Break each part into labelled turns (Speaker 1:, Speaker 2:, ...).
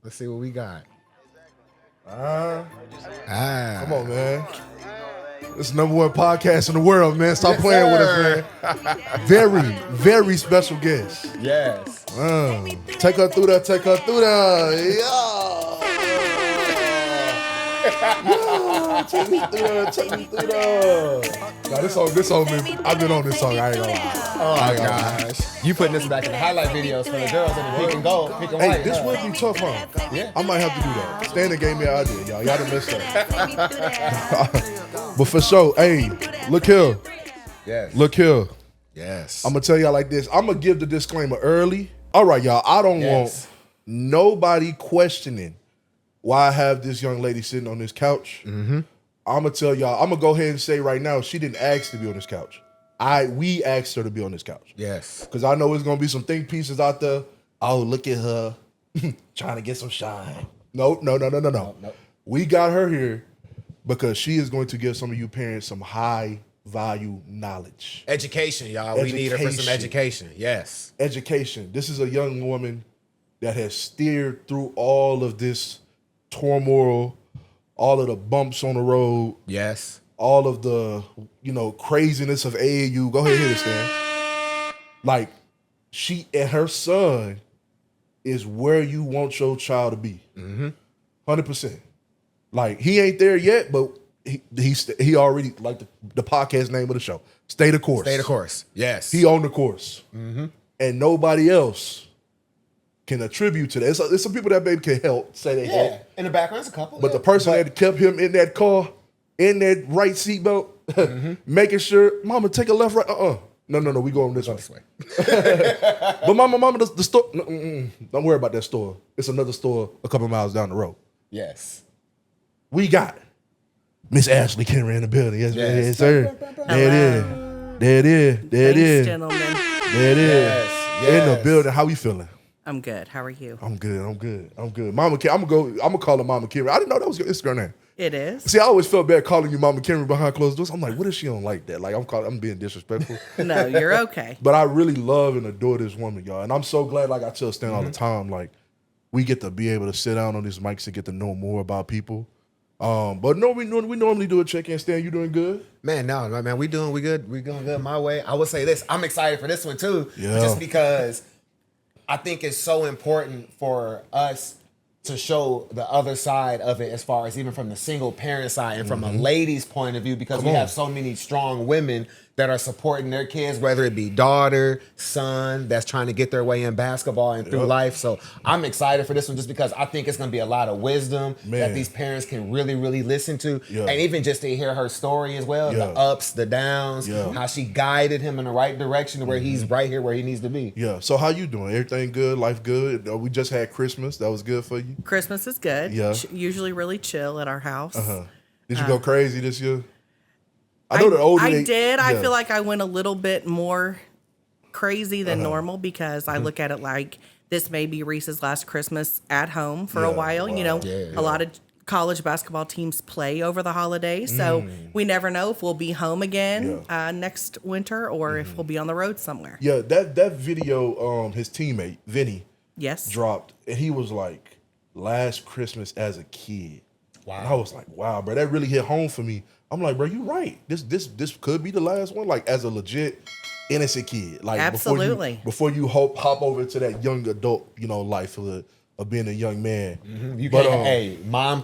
Speaker 1: Let's see what we got.
Speaker 2: Come on, man. It's the #1 podcast in the world, man. Stop playing with us, man. Very, very special guest.
Speaker 1: Yes.
Speaker 2: Take her through there. Take her through there. Yeah, take me through there. Take me through there. Now, this song, man, I've been on this song. I ain't gonna lie.
Speaker 1: Oh my gosh. You putting this back in the highlight videos for the girls in the pink and gold, pink and
Speaker 2: Hey,
Speaker 1: white.
Speaker 2: this would be tough, huh?
Speaker 1: Yeah.
Speaker 2: I might have to do that. Standing gave me an idea, y'all. Y'all done messed up. But for sure, hey, look here.
Speaker 1: Yes.
Speaker 2: Look here.
Speaker 1: Yes.
Speaker 2: I'm going to tell y'all like this. I'm going to give the disclaimer early. All right, y'all. I don't want nobody questioning why I have this young lady sitting on this couch.
Speaker 1: Mm-hmm.
Speaker 2: I'm going to tell y'all. I'm going to go ahead and say right now, she didn't ask to be on this couch. We asked her to be on this couch.
Speaker 1: Yes.
Speaker 2: Because I know there's going to be some think pieces out there. Oh, look at her trying to get some shine. No. We got her here because she is going to give some of you parents some high value knowledge.
Speaker 1: Education, y'all. We need her for some education. Yes.
Speaker 2: Education. This is a young woman that has steered through all of this turmoil, all of the bumps on the road.
Speaker 1: Yes.
Speaker 2: All of the, craziness of AAU. Go ahead, hit it, Stan. Like, she and her son is where you want your child to be. 100%. Like, he ain't there yet, but he already, like the podcast name of the show, Stay the Course.
Speaker 1: Stay the course. Yes.
Speaker 2: He on the course. And nobody else can attribute to that. It's some people that baby can help, say they help.
Speaker 1: In the background, there's a couple.
Speaker 2: But the person that kept him in that car, in that right seatbelt, making sure, mama, take a left, right. No, we going this way. But mama, the store, don't worry about that store. It's another store a couple miles down the road.
Speaker 1: Yes.
Speaker 2: We got Miss Ashley Kimrey in the building. Yes, sir. There it is.
Speaker 3: Gentlemen.
Speaker 2: There it is.
Speaker 1: Yes.
Speaker 2: In the building. How we feeling?
Speaker 3: I'm good. How are you?
Speaker 2: I'm good. Mama Kim, I'm gonna call her Mama Kimrey. I didn't know that was your Instagram name.
Speaker 3: It is.
Speaker 2: See, I always felt bad calling you Mama Kimrey behind closed doors. I'm like, what if she don't like that? Like, I'm being disrespectful.
Speaker 3: No, you're okay.
Speaker 2: But I really love and adore this woman, y'all. And I'm so glad, like I tell Stan all the time, like, we get to be able to sit down on these mics and get to know more about people. But no, we normally do a check-in. Stan, you doing good?
Speaker 1: Man, we doing good my way. I would say this. I'm excited for this one too.
Speaker 2: Yeah.
Speaker 1: Just because I think it's so important for us to show the other side of it, as far as even from the single parent side and from a lady's point of view, because we have so many strong women that are supporting their kids, whether it be daughter, son, that's trying to get their way in basketball and through life. So I'm excited for this one just because I think it's going to be a lot of wisdom that these parents can really, really listen to. And even just to hear her story as well, the ups, the downs, how she guided him in the right direction to where he's right here where he needs to be.
Speaker 2: Yeah. So how you doing? Everything good? Life good? We just had Christmas. That was good for you?
Speaker 3: Christmas is good.
Speaker 2: Yeah.
Speaker 3: Usually really chill at our house.
Speaker 2: Did you go crazy this year? I know the older
Speaker 3: I did. I feel like I went a little bit more crazy than normal because I look at it like this may be Reese's last Christmas at home for a while.
Speaker 2: Wow.
Speaker 3: A lot of college basketball teams play over the holidays, so we never know if we'll be home again next winter or if we'll be on the road somewhere.
Speaker 2: Yeah, that video, his teammate Vinny dropped, and he was like, "Last Christmas as a kid." Wow. And I was like, "Wow, bro, that really hit home for me." I'm like, bro, you right. This could be the last one. Like, as a legit innocent kid, like
Speaker 3: absolutely
Speaker 2: before you hop over to that young adult, life of being a young man.
Speaker 1: You can't. Mom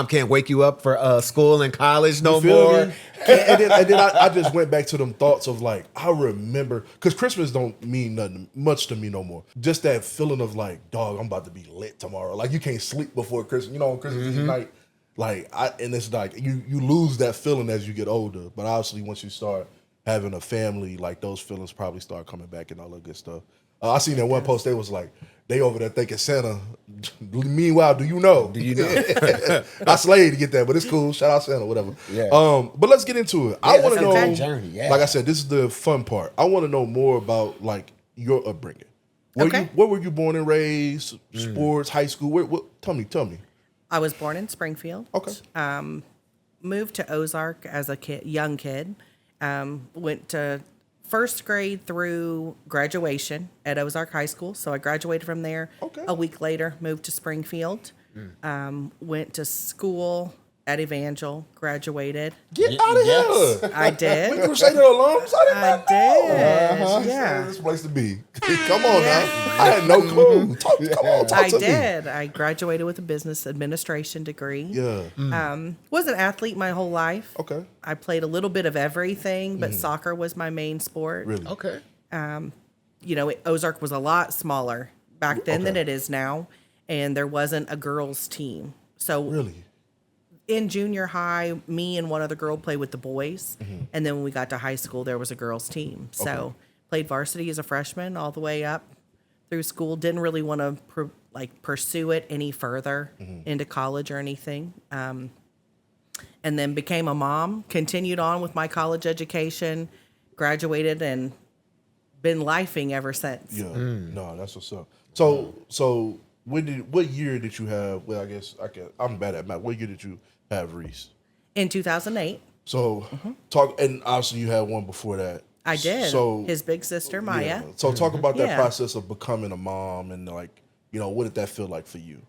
Speaker 1: can't wake you up for school and college no more.
Speaker 2: and then I just went back to them thoughts of like, I remember, because Christmas don't mean nothing much to me no more. Just that feeling of like, dog, I'm about to be lit tomorrow. Like, you can't sleep before Christmas. On Christmas Eve night. Like, and it's like you lose that feeling as you get older. But obviously, once you start having a family, like, those feelings probably start coming back and all that good stuff. I seen that one post. They was like, they over there thinking Santa. Meanwhile, do you know? I slayed to get that, but it's cool. Shout out Santa, whatever.
Speaker 1: Yeah.
Speaker 2: But let's get into it. I want to know.
Speaker 1: That journey,
Speaker 2: Like I said, this is the fun part. I want to know more about like your upbringing. Where were you born and raised? Sports, high school. Tell me.
Speaker 3: I was born in Springfield.
Speaker 2: Okay.
Speaker 3: Moved to Ozark as a young kid. Went to first grade through graduation at Ozark High School. So I graduated from there.
Speaker 2: Okay.
Speaker 3: A week later, moved to Springfield. Went to school at Evangel, graduated.
Speaker 2: Get out of
Speaker 1: Yes.
Speaker 2: here.
Speaker 3: I did.
Speaker 2: We Crusader alums. I did
Speaker 3: I
Speaker 2: not
Speaker 3: did.
Speaker 2: know.
Speaker 3: Yeah.
Speaker 2: This place to be. Come on now. I had no clue. Talk
Speaker 3: I
Speaker 2: to me.
Speaker 3: did. I graduated with a business administration degree.
Speaker 2: Yeah.
Speaker 3: Was an athlete my whole life.
Speaker 2: Okay.
Speaker 3: I played a little bit of everything, but soccer was my main sport.
Speaker 2: Really?
Speaker 1: Okay.
Speaker 3: Ozark was a lot smaller back then than
Speaker 2: Okay.
Speaker 3: it is now, and there wasn't a girls' team. So
Speaker 2: Really?
Speaker 3: in junior high, me and one other girl played with the boys,
Speaker 2: Mm-hmm.
Speaker 3: and then when we got to high school, there was a girls' team. So played varsity as a freshman all the way up through school. Didn't really want to pursue it any further into college or anything. And then became a mom. Continued on with my college education. Graduated and been lifing ever since.
Speaker 2: Yeah. No, that's what's up. So what year did you have? Well, I guess I'm bad at math. What year did you have Reese?
Speaker 3: In 2008,
Speaker 2: So talk, and obviously you had one before that.
Speaker 3: I did.
Speaker 2: So
Speaker 3: His big sister Maya.
Speaker 2: yeah. So talk about that
Speaker 3: Yeah.
Speaker 2: process of becoming a mom and what did that feel like for you?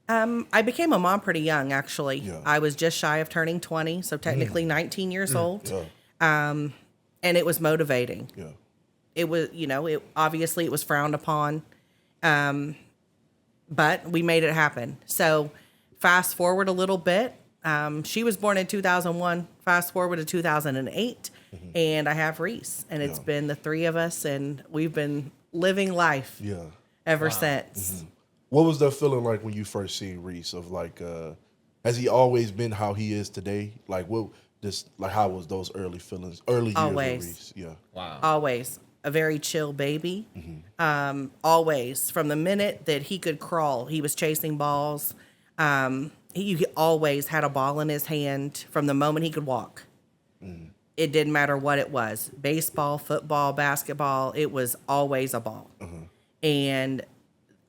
Speaker 3: I became a mom pretty young, actually.
Speaker 2: Yeah.
Speaker 3: I was just shy of turning 20, so technically 19 years old.
Speaker 2: Yeah.
Speaker 3: And it was motivating.
Speaker 2: Yeah.
Speaker 3: It was, obviously it was frowned upon, but we made it happen. So fast forward a little bit. She was born in 2001. Fast forward to 2008, and I have Reese, and it's been the three of us, and we've been living life
Speaker 2: Yeah.
Speaker 3: ever since.
Speaker 2: What was that feeling like when you first seen Reese? Of has he always been how he is today? How was those early feelings, early years
Speaker 3: Always.
Speaker 2: of Reese? Yeah.
Speaker 1: Wow.
Speaker 3: Always a very chill baby. Always, from the minute that he could crawl, he was chasing balls. He always had a ball in his hand from the moment he could walk. It didn't matter what it was, baseball, football, basketball. It was always a ball. And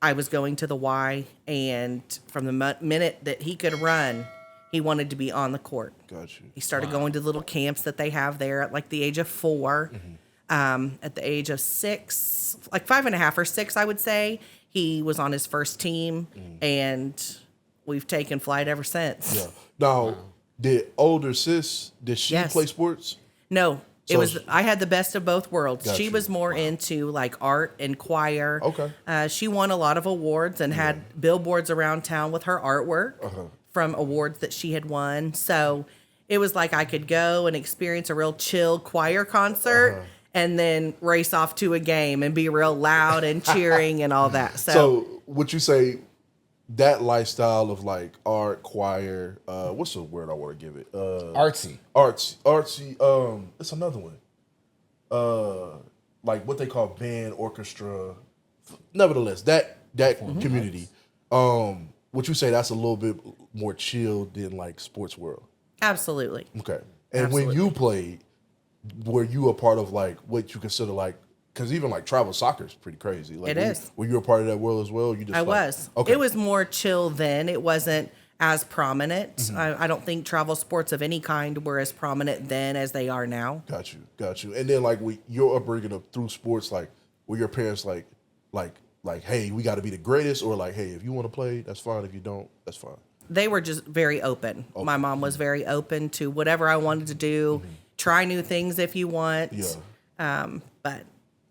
Speaker 3: I was going to the Y, and from the minute that he could run, he wanted to be on the court.
Speaker 2: Got you.
Speaker 3: He started going to little camps that they have there at the age of 4. At the age of 6, 5.5 or 6, I would say, he was on his first team, and we've taken flight ever since.
Speaker 2: Yeah. Now, did older sis, did she
Speaker 3: Yes.
Speaker 2: play sports?
Speaker 3: No,
Speaker 2: So
Speaker 3: I had the best of both worlds.
Speaker 2: Got
Speaker 3: She
Speaker 2: you.
Speaker 3: was more into art and choir.
Speaker 2: Okay.
Speaker 3: She won a lot of awards and had billboards around town with her artwork from awards that she had won. So it was like I could go and experience a real chill choir concert and then race off to a game and be real loud and cheering and all that.
Speaker 2: So would you say that lifestyle of art, choir, what's the word I want to give it?
Speaker 1: Artsy.
Speaker 2: Artsy. It's another one. What they call band, orchestra. Nevertheless, that community. Would you say that's a little bit more chill than sports world?
Speaker 3: Absolutely.
Speaker 2: Okay. And when you played, were you a part of what you consider because even travel soccer is pretty crazy.
Speaker 3: It is.
Speaker 2: Were you a part of that world as well? You just
Speaker 3: I was.
Speaker 2: Okay.
Speaker 3: It was more chill then. It wasn't as prominent. I don't think travel sports of any kind were as prominent then as they are now.
Speaker 2: Got you. And then with your upbringing of through sports, were your parents like, hey, we got to be the greatest, or hey, if you want to play, that's fine. If you don't, that's fine.
Speaker 3: They were just very open. My mom was very open to whatever I wanted to do. Try new things if you want.
Speaker 2: Yeah.
Speaker 3: But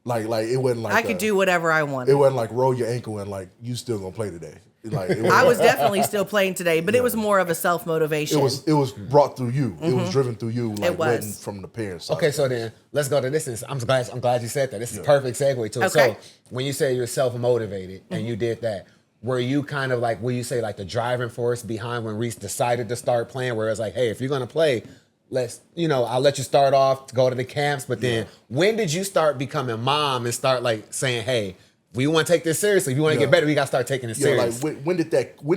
Speaker 2: It wasn't
Speaker 3: I could do whatever I wanted.
Speaker 2: It wasn't roll your ankle and you still gonna play today.
Speaker 3: I was definitely still playing today, but it was more of a self motivation.
Speaker 2: It was brought through you. It was driven through you.
Speaker 3: It was.
Speaker 2: Wasn't from the parents' side.
Speaker 1: Okay, so then let's go to this. I'm glad you said that. This is a perfect segue to it.
Speaker 3: Okay.
Speaker 1: So when you say you're self-motivated and you did that, were you kind of will you say the driving force behind when Reese decided to start playing, where it's hey, if you're gonna play, I'll let you start off to go to the camps, but then when did you start becoming mom and start saying, hey, we want to take this seriously. If you want to get better, we got to start taking it serious.
Speaker 2: When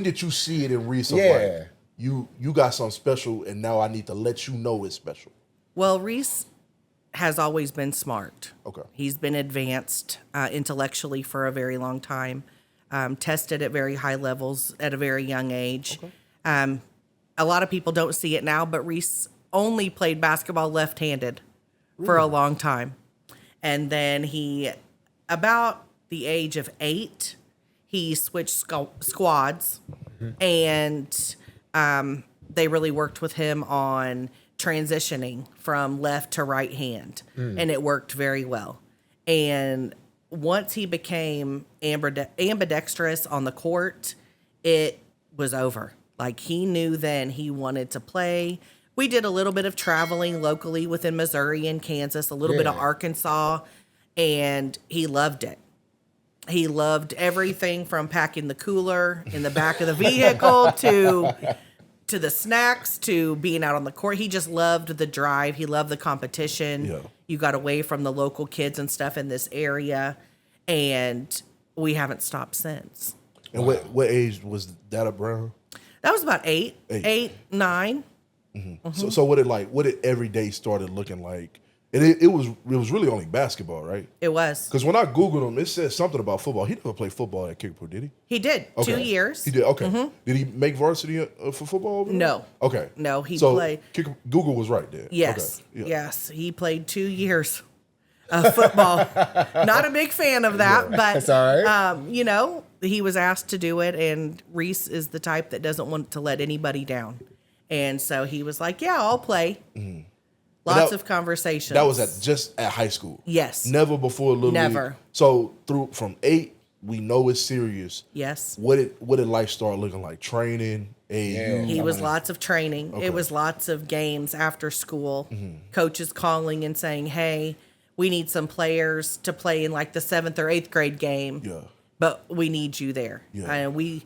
Speaker 2: did you see it in Reese? You got something special, and now I need to let you know it's special.
Speaker 3: Well, Reese has always been smart.
Speaker 2: Okay.
Speaker 3: He's been advanced intellectually for a very long time, tested at very high levels at a very young age. Okay. A lot of people don't see it now, but Reese only played basketball left-handed for a long time. And then about the age of 8, he switched squads, and they really worked with him on transitioning from left to right hand, and it worked very well. And once he became ambidextrous on the court, it was over. Like, he knew then he wanted to play. We did a little bit of traveling locally within Missouri and Kansas, a little bit of Arkansas, and he loved it. He loved everything from packing the cooler in the back of the vehicle to the snacks to being out on the court. He just loved the drive. He loved the competition.
Speaker 2: Yeah.
Speaker 3: You got away from the local kids and stuff in this area, and we haven't stopped since.
Speaker 2: And what age was that around?
Speaker 3: That was about 8, 9.
Speaker 2: So what did every day started looking like? And it was really only basketball, right?
Speaker 3: It was.
Speaker 2: Because when I Googled him, it said something about football. He never played football at Kimrey, did he?
Speaker 3: He did.
Speaker 2: Okay.
Speaker 3: 2 years.
Speaker 2: He did. Okay. Did he make varsity for football over there?
Speaker 3: No.
Speaker 2: Okay.
Speaker 3: No, he
Speaker 2: so
Speaker 3: played.
Speaker 2: Google was right there.
Speaker 3: Yes.
Speaker 2: Okay. Yeah.
Speaker 3: Yes. He played 2 years of football. Not a big fan of that, but
Speaker 1: That's all right.
Speaker 3: he was asked to do it, and Reese is the type that doesn't want to let anybody down. And so he was like, yeah, I'll play. Lots of conversations.
Speaker 2: That was just at high school.
Speaker 3: Yes.
Speaker 2: Never before Little League.
Speaker 3: Never.
Speaker 2: So from 8, we know it's serious.
Speaker 3: Yes.
Speaker 2: What did life start looking like? Training, AAU.
Speaker 3: He was lots of training.
Speaker 2: Okay.
Speaker 3: It was lots of games after school. Coaches calling and saying, hey, we need some players to play in like the 7th or 8th grade game.
Speaker 2: Yeah.
Speaker 3: But we need you there.
Speaker 2: Yeah.
Speaker 3: And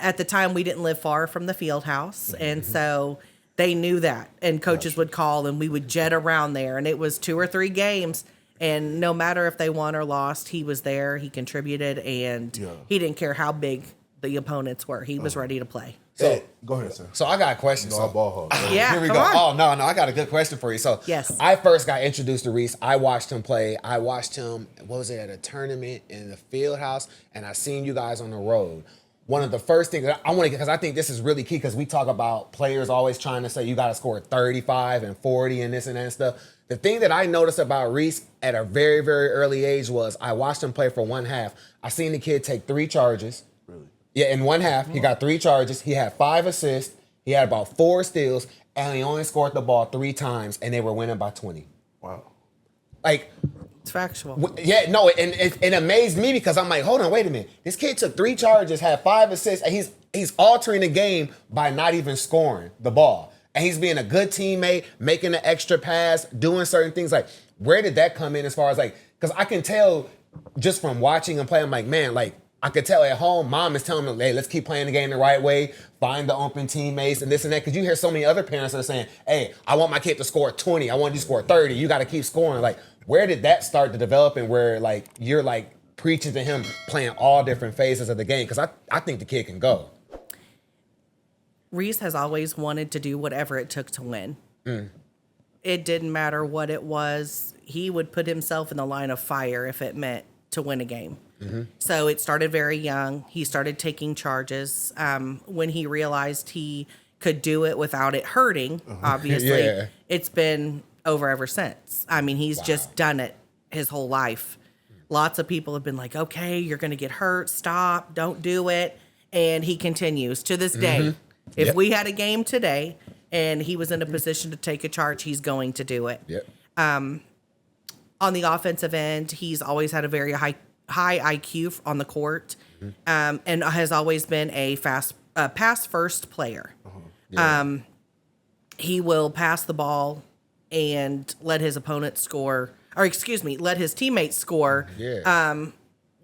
Speaker 3: at the time, we didn't live far from the field house. And so they knew that. And coaches would call, and we would jet around there. And it was 2 or 3 games. And no matter if they won or lost, he was there. He contributed. And he didn't care how big the opponents were. He was ready to play.
Speaker 2: So go ahead, sir.
Speaker 1: So I got a question.
Speaker 2: No, I ball hog.
Speaker 3: Yeah,
Speaker 1: Here we
Speaker 3: come
Speaker 1: go.
Speaker 3: on.
Speaker 1: Oh, no, I got a good question for you. So
Speaker 3: Yes.
Speaker 1: I first got introduced to Reese. I watched him play. I watched him, what was it, at a tournament in the field house, and I seen you guys on the road. One of the first things that I want to get, because I think this is really key, because we talk about players always trying to say you got to score 35 and 40 and this and that and stuff. The thing that I noticed about Reese at a very, very early age was I watched him play for one half. I seen the kid take 3 charges.
Speaker 2: Really?
Speaker 1: Yeah, in one half, he got 3 charges. He had 5 assists. He had about 4 steals, and he only scored the ball 3 times, and they were winning by 20.
Speaker 2: Wow.
Speaker 1: Like,
Speaker 3: It's factual.
Speaker 1: yeah, no, and it amazed me because I'm like, hold on, wait a minute. This kid took 3 charges, had 5 assists, and he's altering the game by not even scoring the ball. And he's being a good teammate, making an extra pass, doing certain things. Like, where did that come in as far as like, because I can tell just from watching him play, I'm like, man, like, I could tell at home, mom is telling me, hey, let's keep playing the game the right way, find the open teammates and this and that. Because you hear so many other parents that are saying, hey, I want my kid to score 20. I want you to score 30. You got to keep scoring. Like, where did that start to develop, and where, like, you're, like, preaching to him playing all different phases of the game? Because I think the kid can go.
Speaker 3: Reese has always wanted to do whatever it took to win. It didn't matter what it was. He would put himself in the line of fire if it meant to win a game. So it started very young. He started taking charges. When he realized he could do it without it hurting, obviously,
Speaker 1: Yeah.
Speaker 3: it's been over ever since. I mean, he's just done it his whole life. Lots of people have been like, okay, you're going to get hurt. Stop. Don't do it. And he continues to this day. If we had a game today and he was in a position to take a charge, he's going to do it.
Speaker 1: Yep.
Speaker 3: On the offensive end, he's always had a very high IQ on the court, and has always been a pass first player. He will pass the ball and let his opponent score, or excuse me, let his teammates score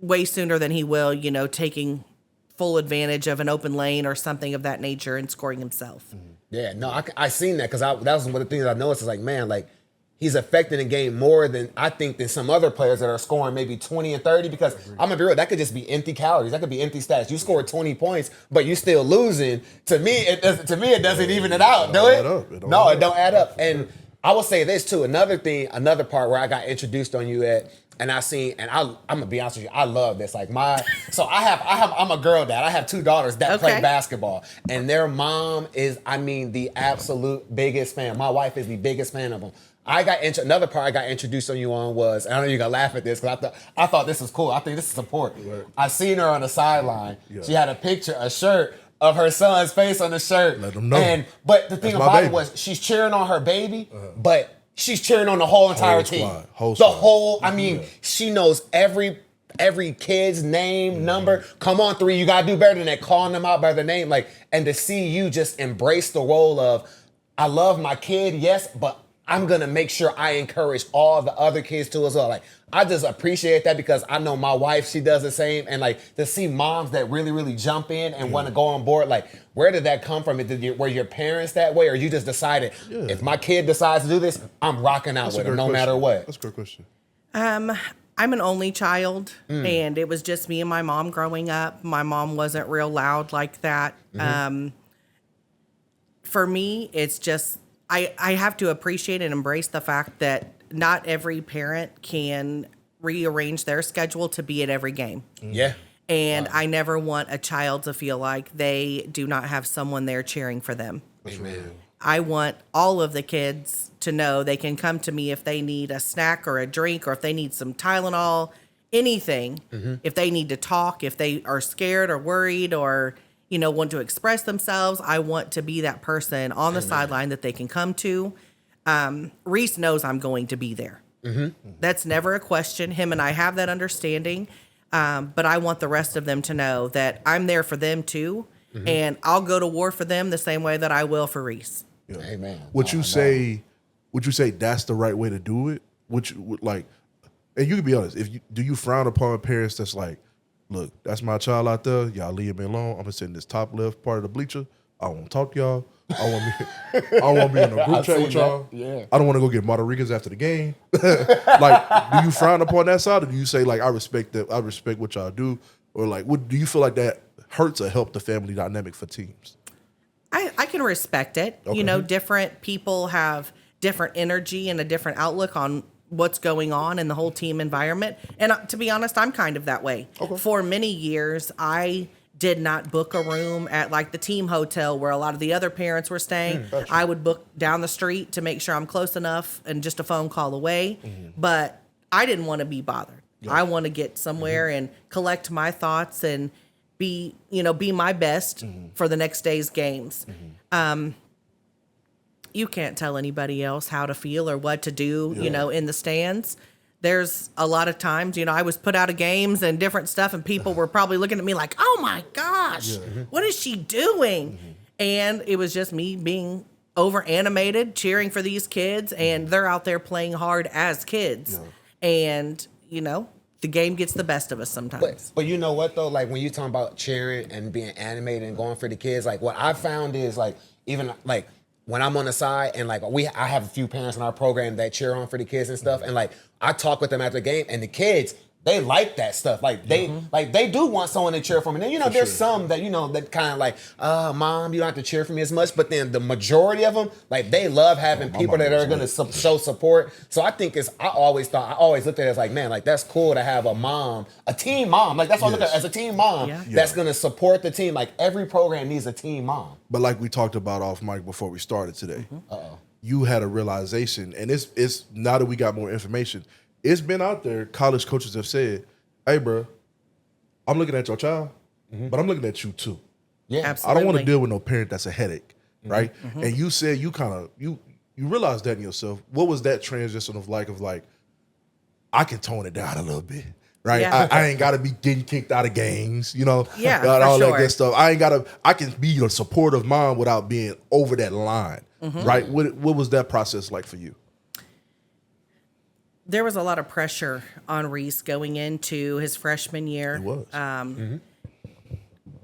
Speaker 3: way sooner than he will, taking full advantage of an open lane or something of that nature and scoring himself.
Speaker 1: Yeah, no, I seen that because that was one of the things I noticed. Is like, man, like, he's affecting the game more than I think than some other players that are scoring maybe 20 and 30. Because I'm gonna be real, that could just be empty calories. That could be empty stats. You scored 20 points, but you still losing. To me, it doesn't even it out, do it? No, it don't add up. And I will say this too. Another part where I got introduced on you at, and I seen, and I'm gonna be honest with you, I love this. Like I'm a girl dad. I have 2 daughters that play basketball, and their mom is, the absolute biggest fan. My wife is the biggest fan of them. Another part I got introduced on you on was, and I know you're gonna laugh at this because I thought this was cool. I think this is support. Right. I seen her on the sideline. Yeah. She had a shirt of her son's face on the shirt.
Speaker 2: Let them know.
Speaker 1: But the thing about it was she's cheering on her baby, but she's cheering on the whole entire team. I mean, she knows every kid's name, number. Come on, 3, you gotta do better than that. Calling them out by their name, and to see you just embrace the role of, I love my kid, yes, but I'm gonna make sure I encourage all the other kids too as well. I just appreciate that because I know my wife, she does the same, and to see moms that really, really jump in and want to go on board. Where did that come from? Were your parents that way, or you just decided if my kid decides to do this, I'm rocking out with him no matter what?
Speaker 2: That's a good question.
Speaker 3: I'm an only child, and it was just me and my mom growing up. My mom wasn't real loud like that. For me, it's just I have to appreciate and embrace the fact that not every parent can rearrange their schedule to be at every game.
Speaker 1: Yeah.
Speaker 3: And I never want a child to feel like they do not have someone there cheering for them.
Speaker 1: Amen.
Speaker 3: I want all of the kids to know they can come to me if they need a snack or a drink, or if they need some Tylenol, anything. If they need to talk, if they are scared or worried or want to express themselves, I want to be that person on the sideline that they can come to. Reese knows I'm going to be there. That's never a question. Him and I have that understanding. But I want the rest of them to know that I'm there for them too. And I'll go to war for them the same way that I will for Reese.
Speaker 2: Yeah.
Speaker 1: Amen.
Speaker 2: Would you say that's the right way to do it? And you can be honest, do you frown upon parents that's like, look, that's my child out there. Y'all leave me alone. I'm gonna sit in this top left part of the bleacher. I don't want to talk to y'all. I want to be in a group chat with y'all.
Speaker 1: Yeah.
Speaker 2: I don't want to go get margaritas after the game. Do you frown upon that side, or do you say I respect that? I respect what y'all do, or do you feel like that hurts or help the family dynamic for teams?
Speaker 3: I can respect it.
Speaker 2: Okay.
Speaker 3: Different people have different energy and a different outlook on what's going on in the whole team environment. And to be honest, I'm kind of that way. Okay. For many years, I did not book a room at the team hotel where a lot of the other parents were staying. Gotcha. I would book down the street to make sure I'm close enough and just a phone call away. But I didn't want to be bothered. Yeah. I want to get somewhere and collect my thoughts and be my best for the next day's games. You can't tell anybody else how to feel or what to do, in the stands. There's a lot of times, I was put out of games and different stuff, and people were probably looking at me like, oh my gosh, what is she doing? And it was just me being over animated, cheering for these kids, and they're out there playing hard as kids. Yeah. And, the game gets the best of us sometimes.
Speaker 1: But you know what though? When you talking about cheering and being animated and going for the kids, what I found is even when I'm on the side and I have a few parents in our program that cheer on for the kids and stuff, and I talk with them after the game, and the kids, they like that stuff. They do want someone to cheer for them. And then there's some that that kind of mom, you don't have to cheer for me as much. But then the majority of them, they love having people that are going to show support. So I think I always looked at it as man, that's cool to have a team mom. That's what I look at as a team mom that's going to support the team. Every program needs a team mom.
Speaker 2: But we talked about off mic before we started today, you had a realization, and it's now that we got more information. It's been out there. College coaches have said, hey, bro, I'm looking at your child, but I'm looking at you too.
Speaker 1: Yeah,
Speaker 3: absolutely.
Speaker 2: I don't want to deal with no parent that's a headache, right? And you said you realized that in yourself. What was that transition of I can tone it down a little bit, right? Yeah. I ain't got to be getting kicked out of games,
Speaker 3: Yeah,
Speaker 2: all
Speaker 3: for
Speaker 2: that
Speaker 3: sure.
Speaker 2: good stuff. I can be a supportive mom without being over that line, right? What was that process like for you?
Speaker 3: There was a lot of pressure on Reese going into his freshman year.
Speaker 2: It was.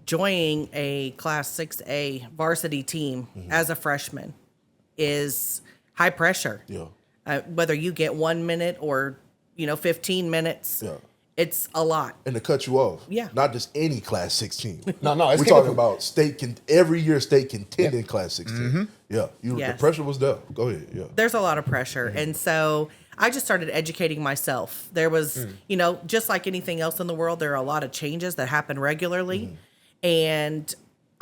Speaker 3: Joining a Class 6A varsity team as a freshman is high pressure.
Speaker 2: Yeah.
Speaker 3: Whether you get 1 minute or 15 minutes, it's a lot.
Speaker 2: And to cut you off, not just any Class 16.
Speaker 1: No,
Speaker 2: we're talking about every year state contending Class 16. Yeah, the pressure was there. Go ahead. Yeah,
Speaker 3: there's a lot of pressure, and so I just started educating myself. There was, just like anything else in the world, there are a lot of changes that happen regularly, and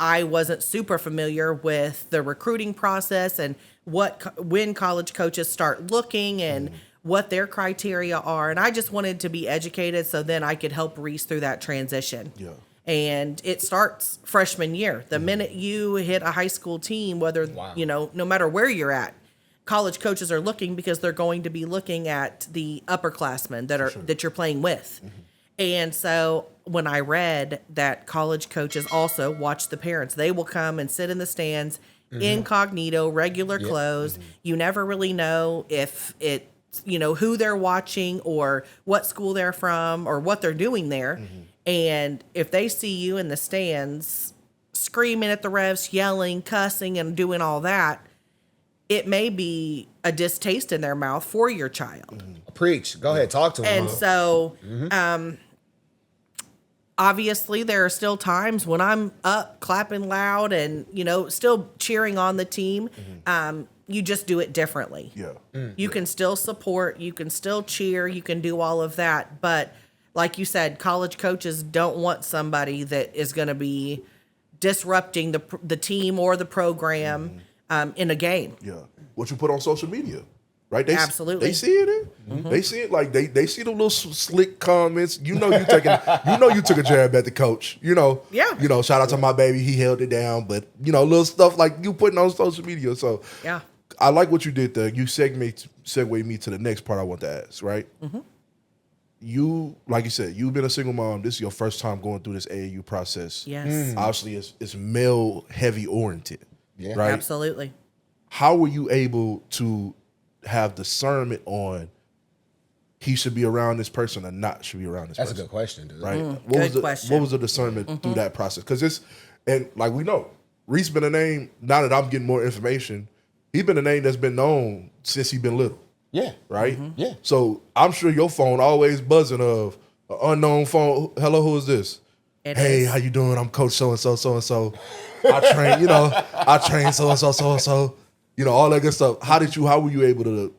Speaker 3: I wasn't super familiar with the recruiting process and when college coaches start looking and what their criteria are. And I just wanted to be educated so then I could help Reese through that transition.
Speaker 2: Yeah.
Speaker 3: And it starts freshman year. The minute you hit a high school team, whether, no matter where you're at, college coaches are looking because they're going to be looking at the upperclassmen that you're playing with. And so when I read that college coaches also watch the parents, they will come and sit in the stands incognito, regular clothes. You never really know if who they're watching or what school they're from or what they're doing there. And if they see you in the stands screaming at the refs, yelling, cussing, and doing all that, it may be a distaste in their mouth for your child.
Speaker 1: Preach. Go ahead. Talk to them.
Speaker 3: And so, obviously, there are still times when I'm up clapping loud and, still cheering on the team. You just do it differently.
Speaker 2: Yeah.
Speaker 3: You can still support, you can still cheer, you can do all of that. But like you said, college coaches don't want somebody that is going to be disrupting the team or the program in a game.
Speaker 2: Yeah. What you put on social media, right?
Speaker 3: Absolutely.
Speaker 2: They see it. They see it. Like they see the little slick comments. You took a jab at the coach.
Speaker 3: Yeah.
Speaker 2: Shout out to my baby. He held it down. But little stuff like you putting on social media. So
Speaker 3: yeah,
Speaker 2: I like what you did there. You segue me to the next part I want to ask. Right. You, like you said, you've been a single mom. This is your first time going through this AAU process.
Speaker 3: yes,
Speaker 2: Obviously, it's male heavy oriented.
Speaker 1: Yeah.
Speaker 2: Right.
Speaker 3: absolutely.
Speaker 2: How were you able to have discernment on he should be around this person or not should be around this
Speaker 1: That's
Speaker 2: person?
Speaker 1: a good question, dude.
Speaker 2: Right.
Speaker 3: Good question.
Speaker 2: What was the discernment through that process? Because and like we know, Reese been a name, now that I'm getting more information, he's been a name that's been known since he's been little.
Speaker 1: Yeah.
Speaker 2: Right?
Speaker 1: Yeah.
Speaker 2: So I'm sure your phone always buzzing of an unknown phone. Hello, who is this? Hey, how you doing? I'm Coach so-and-so, so-and-so. I train so-and-so, so-and-so. All that good stuff. How were you able to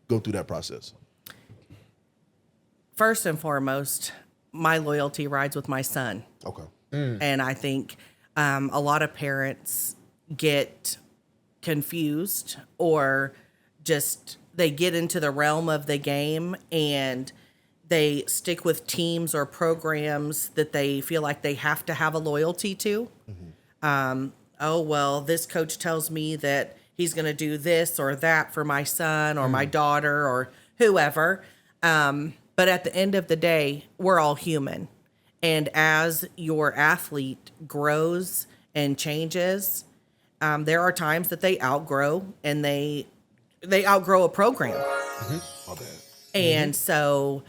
Speaker 2: go through that process?
Speaker 3: First and foremost, my loyalty rides with my son.
Speaker 2: Okay.
Speaker 3: And I think a lot of parents get confused or just they get into the realm of the game and they stick with teams or programs that they feel like they have to have a loyalty to. Oh, well, this coach tells me that he's going to do this or that for my son or my daughter or whoever. But at the end of the day, we're all human. And as your athlete grows and changes, there are times that they outgrow and they outgrow a program.
Speaker 2: My bad.
Speaker 3: And so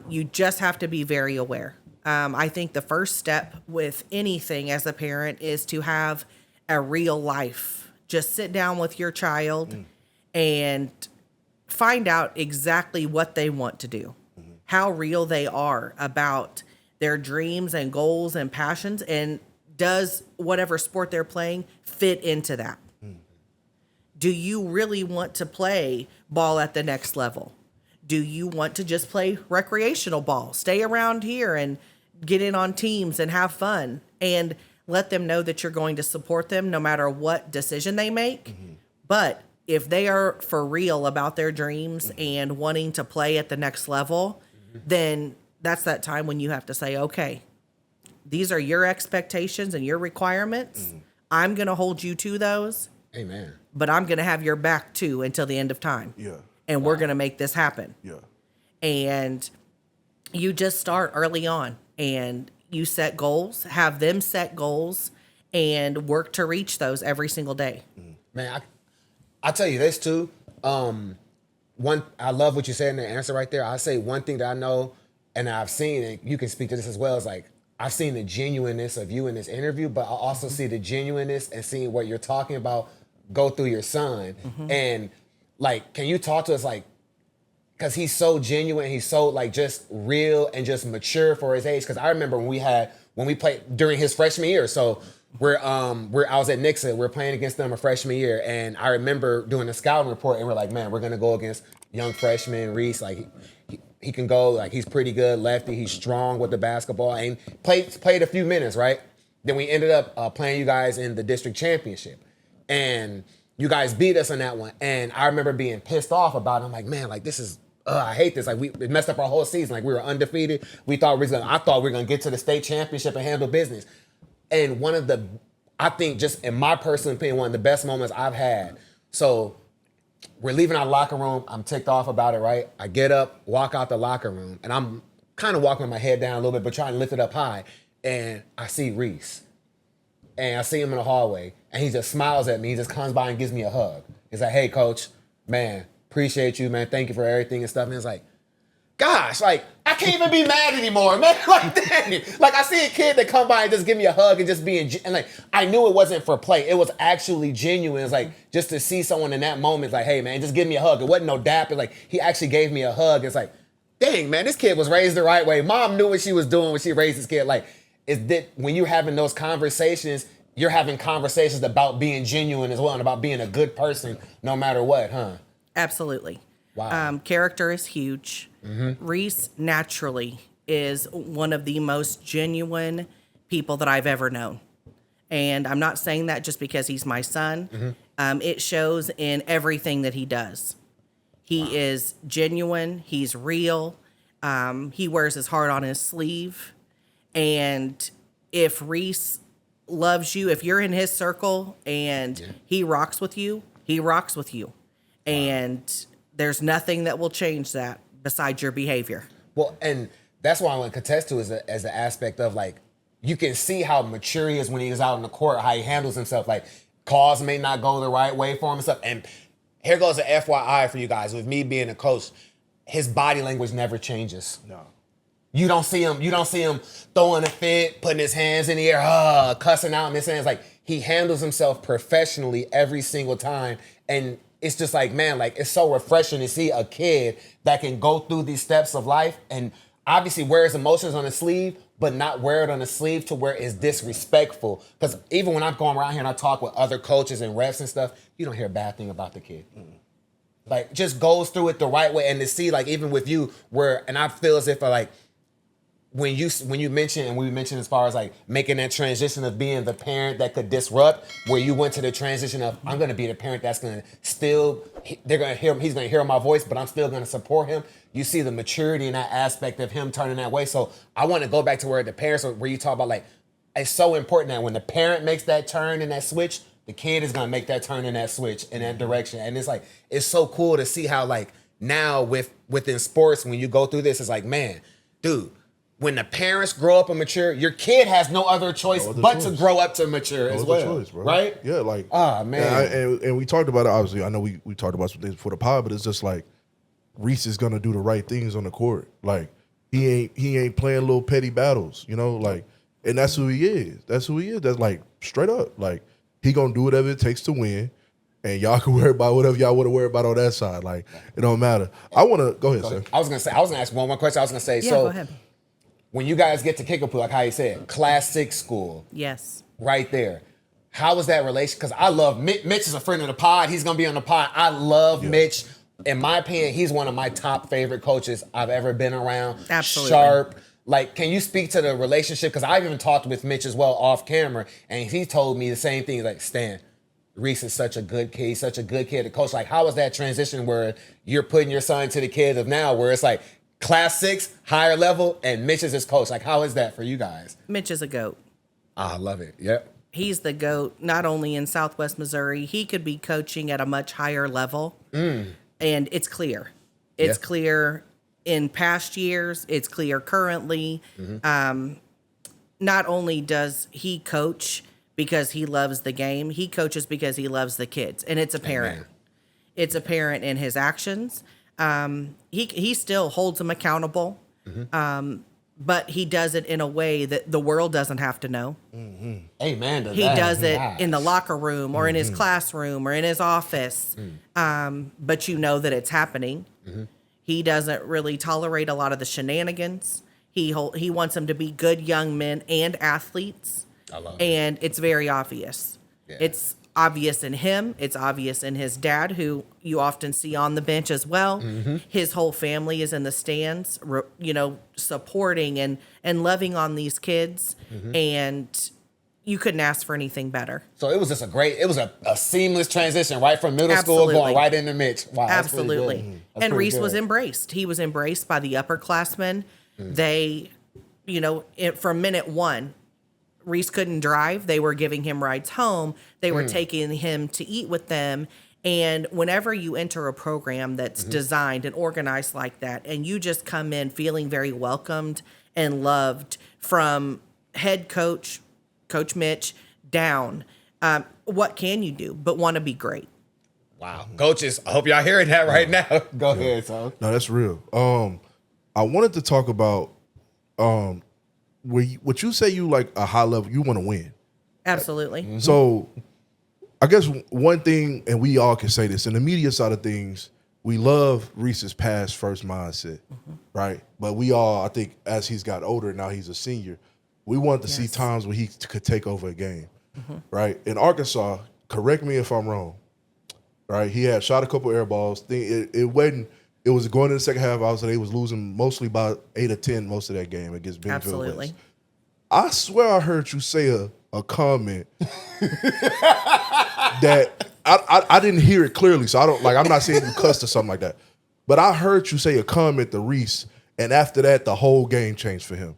Speaker 3: you just have to be very aware. I think the first step with anything as a parent is to have a real life. Just sit down with your child and find out exactly what they want to do, how real they are about their dreams and goals and passions, and does whatever sport they're playing fit into that? Do you really want to play ball at the next level? Do you want to just play recreational ball? Stay around here and get in on teams and have fun and let them know that you're going to support them no matter what decision they make. But if they are for real about their dreams and wanting to play at the next level, then that's that time when you have to say, okay, these are your expectations and your requirements. I'm going to hold you to those.
Speaker 1: Amen.
Speaker 3: But I'm going to have your back too until the end of time.
Speaker 2: Yeah.
Speaker 3: And we're going to make this happen.
Speaker 2: Yeah.
Speaker 3: And you just start early on and you set goals, have them set goals and work to reach those every single day.
Speaker 1: Man, I'll tell you this too. I love what you said in the answer right there. I say one thing that I know and I've seen, and you can speak to this as well, is like, I've seen the genuineness of you in this interview, but I also see the genuineness and seeing what you're talking about go through your son. And like, can you talk to us, like, because he's so genuine, he's so like just real and just mature for his age. Because I remember when we played during his freshman year. So I was at Nixa, we're playing against them a freshman year, and I remember doing a scouting report, and we're like, man, we're gonna go against young freshman Reese. Like he can go, like he's pretty good lefty, he's strong with the basketball, and played a few minutes, right? Then we ended up playing you guys in the district championship. And you guys beat us in that one. And I remember being pissed off about it. I'm like, man, like this is, I hate this. Like it messed up our whole season. Like we were undefeated. I thought we were gonna get to the state championship and handle business. And I think just in my personal opinion, one of the best moments I've had. So we're leaving our locker room. I'm ticked off about it, right? I get up, walk out the locker room, and I'm kind of walking with my head down a little bit, but trying to lift it up high. And I see Reese. And I see him in the hallway, and he just smiles at me. He just comes by and gives me a hug. He's like, hey, coach, man, appreciate you, man. Thank you for everything and stuff. And it's like, gosh, like, I can't even be mad anymore, man. Like, dang. Like, I see a kid that come by and just give me a hug and just and like, I knew it wasn't for play. It was actually genuine. It's like, just to see someone in that moment, like, hey, man, just give me a hug. It wasn't no dap. It's like, he actually gave me a hug. It's like, dang, man, this kid was raised the right way. Mom knew what she was doing when she raised this kid. Like, is that when you're having those conversations, you're having conversations about being genuine as well and about being a good person no matter what, huh?
Speaker 3: Absolutely.
Speaker 1: Wow.
Speaker 3: Character is huge. Reese naturally is one of the most genuine people that I've ever known. And I'm not saying that just because he's my son. It shows in everything that he does. He is genuine. He's real. He wears his heart on his sleeve. And if Reese loves you, if you're in his circle and he rocks with you, he rocks with you. And there's nothing that will change that besides your behavior.
Speaker 1: Well, and that's why I want to contest to as the aspect of like, you can see how mature he is when he's out on the court, how he handles himself. Like, calls may not go the right way for him and stuff. And here goes an FYI for you guys. With me being a coach, his body language never changes.
Speaker 2: No.
Speaker 1: You don't see him throwing a fit, putting his hands in the air, cussing out in his hands. Like, he handles himself professionally every single time. And it's just like, man, like, it's so refreshing to see a kid that can go through these steps of life and obviously wear his emotions on his sleeve, but not wear it on the sleeve to where it's disrespectful. Because even when I'm going around here and I talk with other coaches and refs and stuff, you don't hear a bad thing about the kid. Like, just goes through it the right way. And to see, like, even with you, and I feel as if, like, when you mentioned, and we mentioned as far as like making that transition of being the parent that could disrupt, where you went to the transition of, I'm going to be the parent that's going to still, he's going to hear my voice, but I'm still going to support him. You see the maturity in that aspect of him turning that way. So I want to go back to where the parents, where you talk about like, it's so important that when the parent makes that turn and that switch, the kid is going to make that turn in that switch in that direction. And it's like, it's so cool to see how like now within sports, when you go through this, it's like, man, dude, when the parents grow up and mature, your kid has no other choice to grow up to mature as well. Choice, bro. Right?
Speaker 2: Yeah, like,
Speaker 1: man.
Speaker 2: And we talked about it, obviously. I know we talked about some things before the pod, but it's just like Reese is gonna do the right things on the court. Like, he ain't playing little petty battles, you know, like, and that's who he is. That's who he is. That's like straight up. Like, he gonna do whatever it takes to win. And y'all can worry about whatever y'all want to worry about on that side. Like, it don't matter. I wanna go ahead, sir.
Speaker 1: I was gonna ask one more question. I was gonna say,
Speaker 3: go ahead.
Speaker 1: When you guys get to Kickapoo, like how you said, Class 6 school.
Speaker 3: Yes.
Speaker 1: Right there. How was that relation? Because I love Mitch. Mitch is a friend of the pod. He's going to be on the pod. I love Mitch. In my opinion, he's one of my top favorite coaches I've ever been around.
Speaker 3: Absolutely.
Speaker 1: Sharp. Like, can you speak to the relationship? Because I've even talked with Mitch as well off camera, and he told me the same thing. Like, Stan, Reese is such a good kid. He's such a good kid to coach. Like, how was that transition where you're putting your son to the kids of now, where it's like, Class 6, higher level, and Mitch is his coach. Like, how is that for you guys?
Speaker 3: Mitch is a GOAT.
Speaker 1: I love it. Yep.
Speaker 3: He's the GOAT, not only in Southwest Missouri. He could be coaching at a much higher level. And it's clear. It's clear in past years. It's clear currently. Not only does he coach because he loves the game, he coaches because he loves the kids. And it's apparent. Amen. It's apparent in his actions. He still holds them accountable, but he does it in a way that the world doesn't have to know.
Speaker 1: Amen.
Speaker 3: He does it in the locker room or in his classroom or in his office, but you know that it's happening. He doesn't really tolerate a lot of the shenanigans. He wants them to be good young men and athletes, and it's very obvious. Yeah. It's obvious in him. It's obvious in his dad, who you often see on the bench as well. His whole family is in the stands, supporting and loving on these kids. And you couldn't ask for anything better.
Speaker 1: So it was just a seamless transition right from middle school
Speaker 3: Absolutely.
Speaker 1: going right into Mitch. Wow, that's pretty good.
Speaker 3: Absolutely.
Speaker 1: That's
Speaker 3: And
Speaker 1: pretty
Speaker 3: Reese
Speaker 1: good.
Speaker 3: was embraced. He was embraced by the upperclassmen. They, from minute one, Reese couldn't drive. They were giving him rides home. They were taking him to eat with them. And whenever you enter a program that's designed and organized like that, and you just come in feeling very welcomed and loved from head coach, Coach Mitch, down, what can you do but want to be great?
Speaker 1: Wow. Coaches, I hope y'all hearing that right now. Go ahead, son.
Speaker 2: No, that's real. I wanted to talk about what you say you like a high level, you want to win.
Speaker 3: Absolutely.
Speaker 2: So I guess one thing, and we all can say this, in the media side of things, we love Reese's pass first mindset, right? But we all, I think, as he's got older, now he's a senior, we wanted to see times when he could take over a game, right? In Arkansas, correct me if I'm wrong, right? He had shot a couple air balls. It was going in the second half. I was they was losing mostly by 8 or 10 most of that game against Bentonville
Speaker 3: Absolutely.
Speaker 2: West. I swear I heard you say a comment that I didn't hear it clearly, so I'm not saying you cussed or something like that. But I heard you say a comment to Reese, and after that, the whole game changed for him.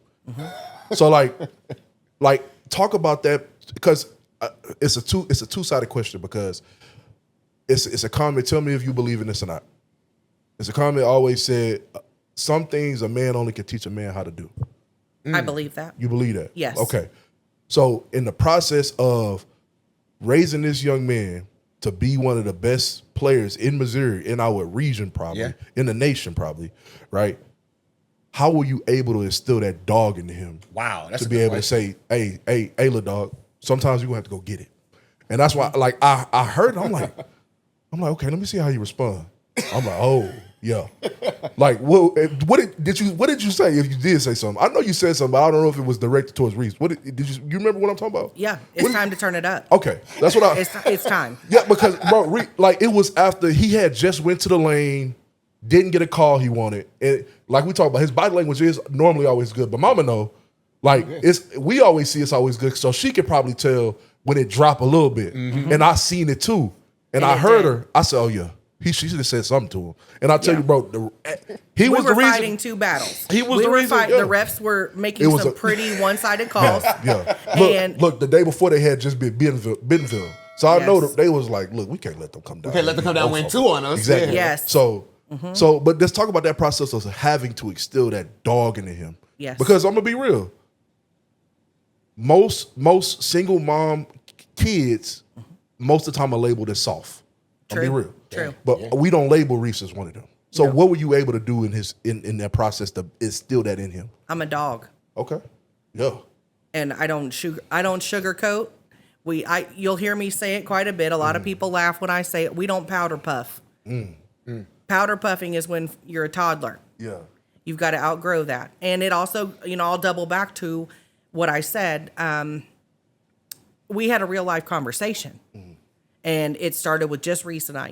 Speaker 2: So like talk about that, because it's a two-sided question, because it's a comment. Tell me if you believe in this or not. It's a comment always said, some things a man only can teach a man how to do.
Speaker 3: I believe that.
Speaker 2: You believe that?
Speaker 3: Yes.
Speaker 2: Okay. So in the process of raising this young man to be one of the best players in Missouri, in our region probably, in the nation probably, right? How were you able to instill that dog into him?
Speaker 1: Wow, that's
Speaker 2: to
Speaker 1: a
Speaker 2: be
Speaker 1: good
Speaker 2: able
Speaker 1: question.
Speaker 2: to say, hey, little dog, sometimes you're going to have to go get it. And that's why, like, I heard it, I'm like, okay, let me see how you respond. I'm like, oh, yeah. Like, what did you say if you did say something? I know you said something, but I don't know if it was directed towards Reese. You remember what I'm talking about?
Speaker 3: Yeah, it's time to turn it up.
Speaker 2: Okay, that's what
Speaker 3: It's time.
Speaker 2: Yeah, because bro, it was after he had just went to the lane, didn't get a call he wanted, and like we talked about, his body language is normally always good, but Mama know, like we always see it's always good, so she could probably tell when it dropped a little bit, and I seen it too, and I heard her. I said, oh yeah. She should have said something to him. And I tell you, bro, he was the reason. We were
Speaker 3: fighting two battles.
Speaker 2: He was the reason.
Speaker 3: The refs were making some pretty one-sided calls.
Speaker 2: Yeah. Look, the day before they had just been Bentonville. So I know that they was like, look, we can't let them come down.
Speaker 1: We can't let them come down and win 2 on us.
Speaker 2: Exactly.
Speaker 3: Yes.
Speaker 2: So, but let's talk about that process of having to instill that dog into him.
Speaker 3: Yes.
Speaker 2: Because I'm going to be real. Most single mom kids, most of the time are labeled as soft. I'll be real.
Speaker 3: True.
Speaker 2: But we don't label Reese as one of them. So what were you able to do in that process to instill that in him?
Speaker 3: I'm a dog.
Speaker 2: Okay. Yeah.
Speaker 3: And I don't sugarcoat. You'll hear me say it quite a bit. A lot of people laugh when I say it. We don't powder puff. Powder puffing is when you're a toddler.
Speaker 2: Yeah.
Speaker 3: You've got to outgrow that. And it also, I'll double back to what I said. We had a real life conversation. And it started with just Reese and I,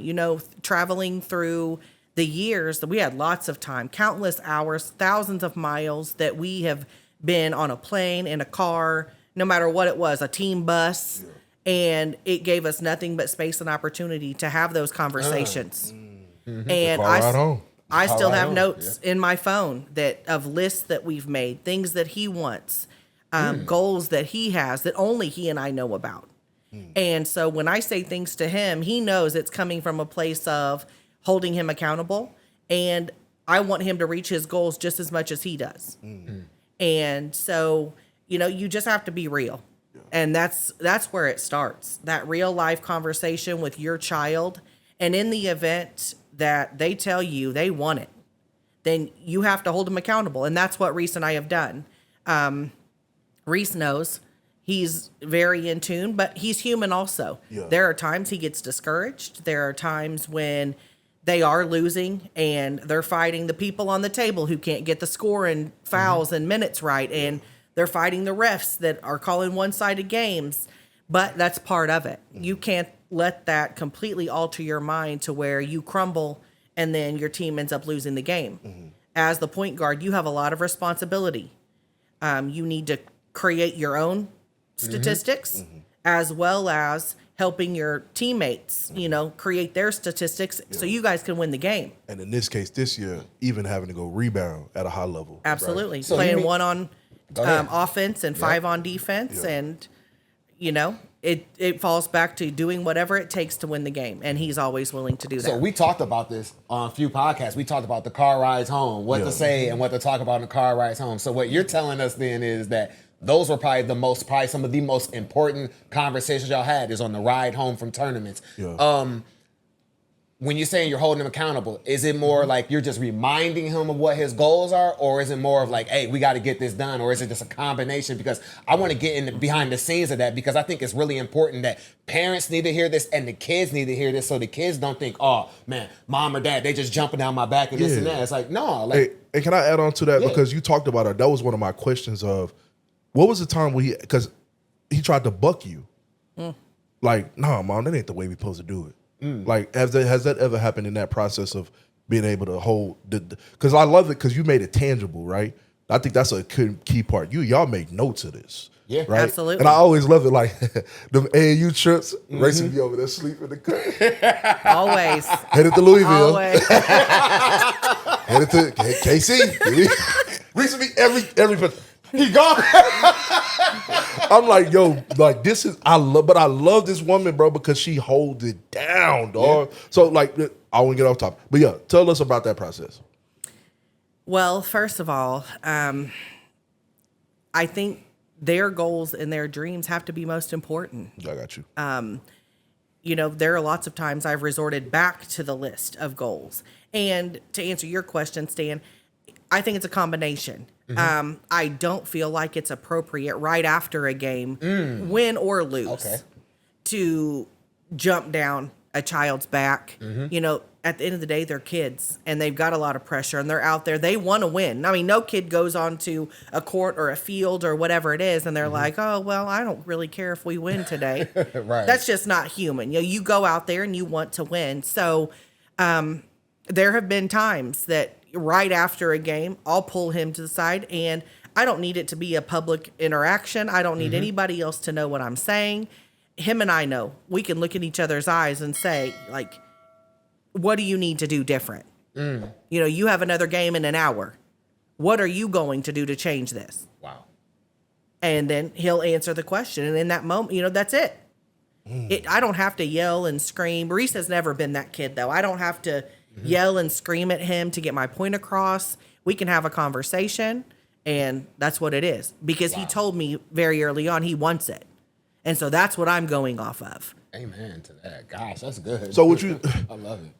Speaker 3: traveling through the years that we had lots of time, countless hours, thousands of miles that we have been on a plane, in a car, no matter what it was, a team bus. And it gave us nothing but space and opportunity to have those conversations. And I still have notes in my phone of lists that we've made, things that he wants, goals that he has that only he and I know about. And so when I say things to him, he knows it's coming from a place of holding him accountable. And I want him to reach his goals just as much as he does. And so, you just have to be real. And that's where it starts. That real life conversation with your child. And in the event that they tell you they want it, then you have to hold them accountable. And that's what Reese and I have done. Reese knows. He's very in tune, but he's human also. Yeah. There are times he gets discouraged. There are times when they are losing and they're fighting the people on the table who can't get the score and fouls and minutes right. And they're fighting the refs that are calling one-sided games. But that's part of it. You can't let that completely alter your mind to where you crumble and then your team ends up losing the game. As the point guard, you have a lot of responsibility. You need to create your own statistics as well as helping your teammates, create their statistics so you guys can win the game.
Speaker 2: And in this case, this year, even having to go rebound at a high level.
Speaker 3: Absolutely.
Speaker 2: Right?
Speaker 1: So
Speaker 3: Playing one on offense and 5 on defense.
Speaker 2: Yeah.
Speaker 3: And, it falls back to doing whatever it takes to win the game. And he's always willing to do that.
Speaker 1: So we talked about this on a few podcasts. We talked about the car rides home, what to say and what to talk about in the car rides home. So what you're telling us then is that those were probably some of the most important conversations y'all had is on the ride home from tournaments.
Speaker 2: Yeah.
Speaker 1: When you're saying you're holding him accountable, is it more like you're just reminding him of what his goals are, or is it more of like, hey, we got to get this done, or is it just a combination? Because I want to get in behind the scenes of that, because I think it's really important that parents need to hear this and the kids need to hear this, so the kids don't think, oh man, mom or dad, they just jumping down my back and this and that. It's like, no.
Speaker 2: Hey, and can I add on to that? Because you talked about it. That was one of my questions of, what was the time where because he tried to buck you? Like, nah, mom, that ain't the way we supposed to do it. Like, has that ever happened in that process of being able to hold because I love it because you made it tangible, right? I think that's a key part. Y'all made notes of this. Yeah, right.
Speaker 3: Absolutely.
Speaker 2: And I always love it, like them AAU trips, racing me over there, sleep in the cut.
Speaker 3: Always.
Speaker 2: Headed to Louisville.
Speaker 3: Always.
Speaker 2: Headed to KC. Recently, every
Speaker 1: He gone.
Speaker 2: I'm like, yo, like this is I love this woman, bro, because she holds it down, dog. Yeah. So like, I won't get off topic, but yeah, tell us about that process.
Speaker 3: Well, first of all, I think their goals and their dreams have to be most important.
Speaker 2: I got you.
Speaker 3: There are lots of times I've resorted back to the list of goals. And to answer your question, Stan, I think it's a combination. I don't feel like it's appropriate right after a game, win or lose, to jump down a child's back. At the end of the day, they're kids and they've got a lot of pressure and they're out there. They want to win. I mean, no kid goes onto a court or a field or whatever it is and they're like, oh, well, I don't really care if we win today.
Speaker 1: Right.
Speaker 3: That's just not human. You go out there and you want to win. So there have been times that right after a game, I'll pull him to the side and I don't need it to be a public interaction. I don't need anybody else to know what I'm saying. Him and I know. We can look in each other's eyes and say, like, what do you need to do different? You have another game in an hour. What are you going to do to change this?
Speaker 1: Wow.
Speaker 3: And then he'll answer the question. And in that moment, that's it. I don't have to yell and scream. Reese has never been that kid, though. I don't have to yell and scream at him to get my point across. We can have a conversation, and that's what it is. Because he told me very early on he wants it. And so that's what I'm going off of.
Speaker 1: Amen to that. Gosh, that's good.
Speaker 2: So would you?
Speaker 1: I love it.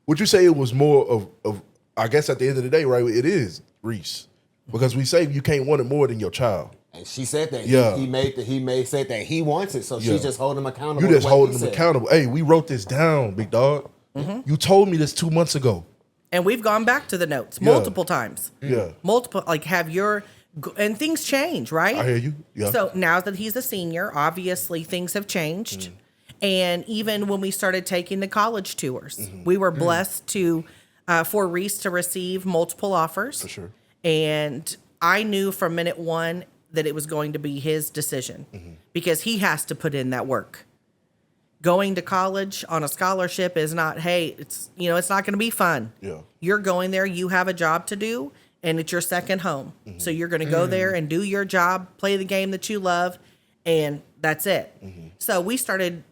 Speaker 2: Would you say it was more of? I guess at the end of the day, right? It is Reese, because we say you can't want it more than your child.
Speaker 1: And she said that.
Speaker 2: Yeah.
Speaker 1: He said that he wants it, so she's just holding him accountable.
Speaker 2: You just holding him accountable. Hey, we wrote this down, big dog. You told me this 2 months ago.
Speaker 3: And we've gone back to the notes multiple times.
Speaker 2: Yeah.
Speaker 3: Multiple, and things change, right?
Speaker 2: I hear you. Yeah.
Speaker 3: So now that he's a senior, obviously things have changed. And even when we started taking the college tours, we were blessed for Reese to receive multiple offers.
Speaker 2: For sure.
Speaker 3: And I knew from minute one that it was going to be his decision because he has to put in that work. Going to college on a scholarship is not, hey, it's not going to be fun.
Speaker 2: Yeah.
Speaker 3: You're going there, you have a job to do, and it's your second home. So you're going to go there and do your job, play the game that you love, and that's it. So we started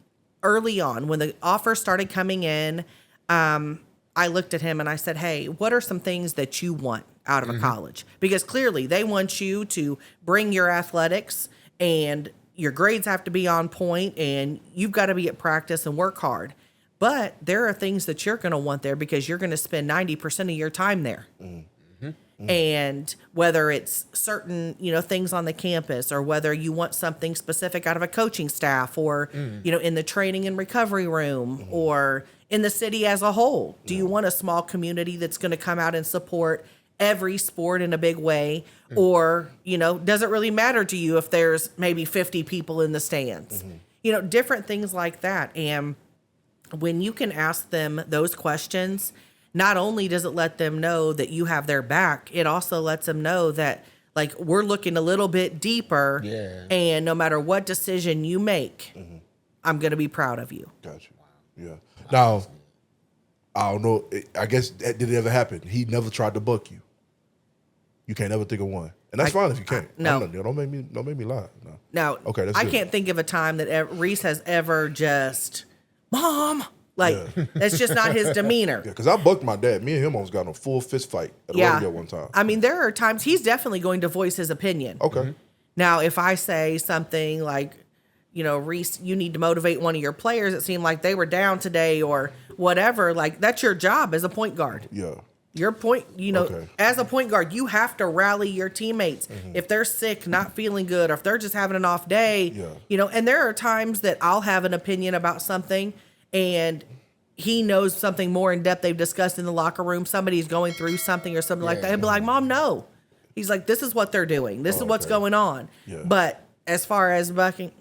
Speaker 3: early on when the offers started coming in. I looked at him and I said, hey, what are some things that you want out of a college? Because clearly they want you to bring your athletics and your grades have to be on point and you've got to be at practice and work hard. But there are things that you're going to want there because you're going to spend 90% of your time there. And whether it's certain, things on the campus or whether you want something specific out of a coaching staff or, in the training and recovery room or in the city as a whole. Do you want a small community that's going to come out and support every sport in a big way? Or, does it really matter to you if there's maybe 50 people in the stands? Different things like that. And when you can ask them those questions, not only does it let them know that you have their back, it also lets them know that, Like, we're looking a little bit deeper.
Speaker 1: Yeah.
Speaker 3: And no matter what decision you make, I'm going to be proud of you.
Speaker 2: Got you. Yeah. Now, I don't know. I guess did it ever happen? He never tried to buck you. You can't ever think of one, and that's fine if you can't.
Speaker 3: No.
Speaker 2: Don't make me lie. No.
Speaker 3: Now,
Speaker 2: Okay, that's
Speaker 3: I
Speaker 2: good.
Speaker 3: can't think of a time that Reese has ever just, Mom, like, that's just not his demeanor.
Speaker 2: Yeah, because I bucked my dad. Me and him almost got in a full fist fight at a rodeo one time.
Speaker 3: I mean, there are times he's definitely going to voice his opinion.
Speaker 2: Okay.
Speaker 3: Now, if I say something like, Reese, you need to motivate one of your players, it seemed like they were down today or whatever, like, that's your job as a point guard.
Speaker 2: Yeah.
Speaker 3: Your point,
Speaker 2: Okay.
Speaker 3: as a point guard, you have to rally your teammates. If they're sick, not feeling good, or if they're just having an off day, and there are times that I'll have an opinion about something and he knows something more in depth they've discussed in the locker room. Somebody's going through something or something like that. He'll be like, Mom, no. He's like, this is what they're doing. This is what's going on.
Speaker 2: Yeah.
Speaker 3: But as far as bucking,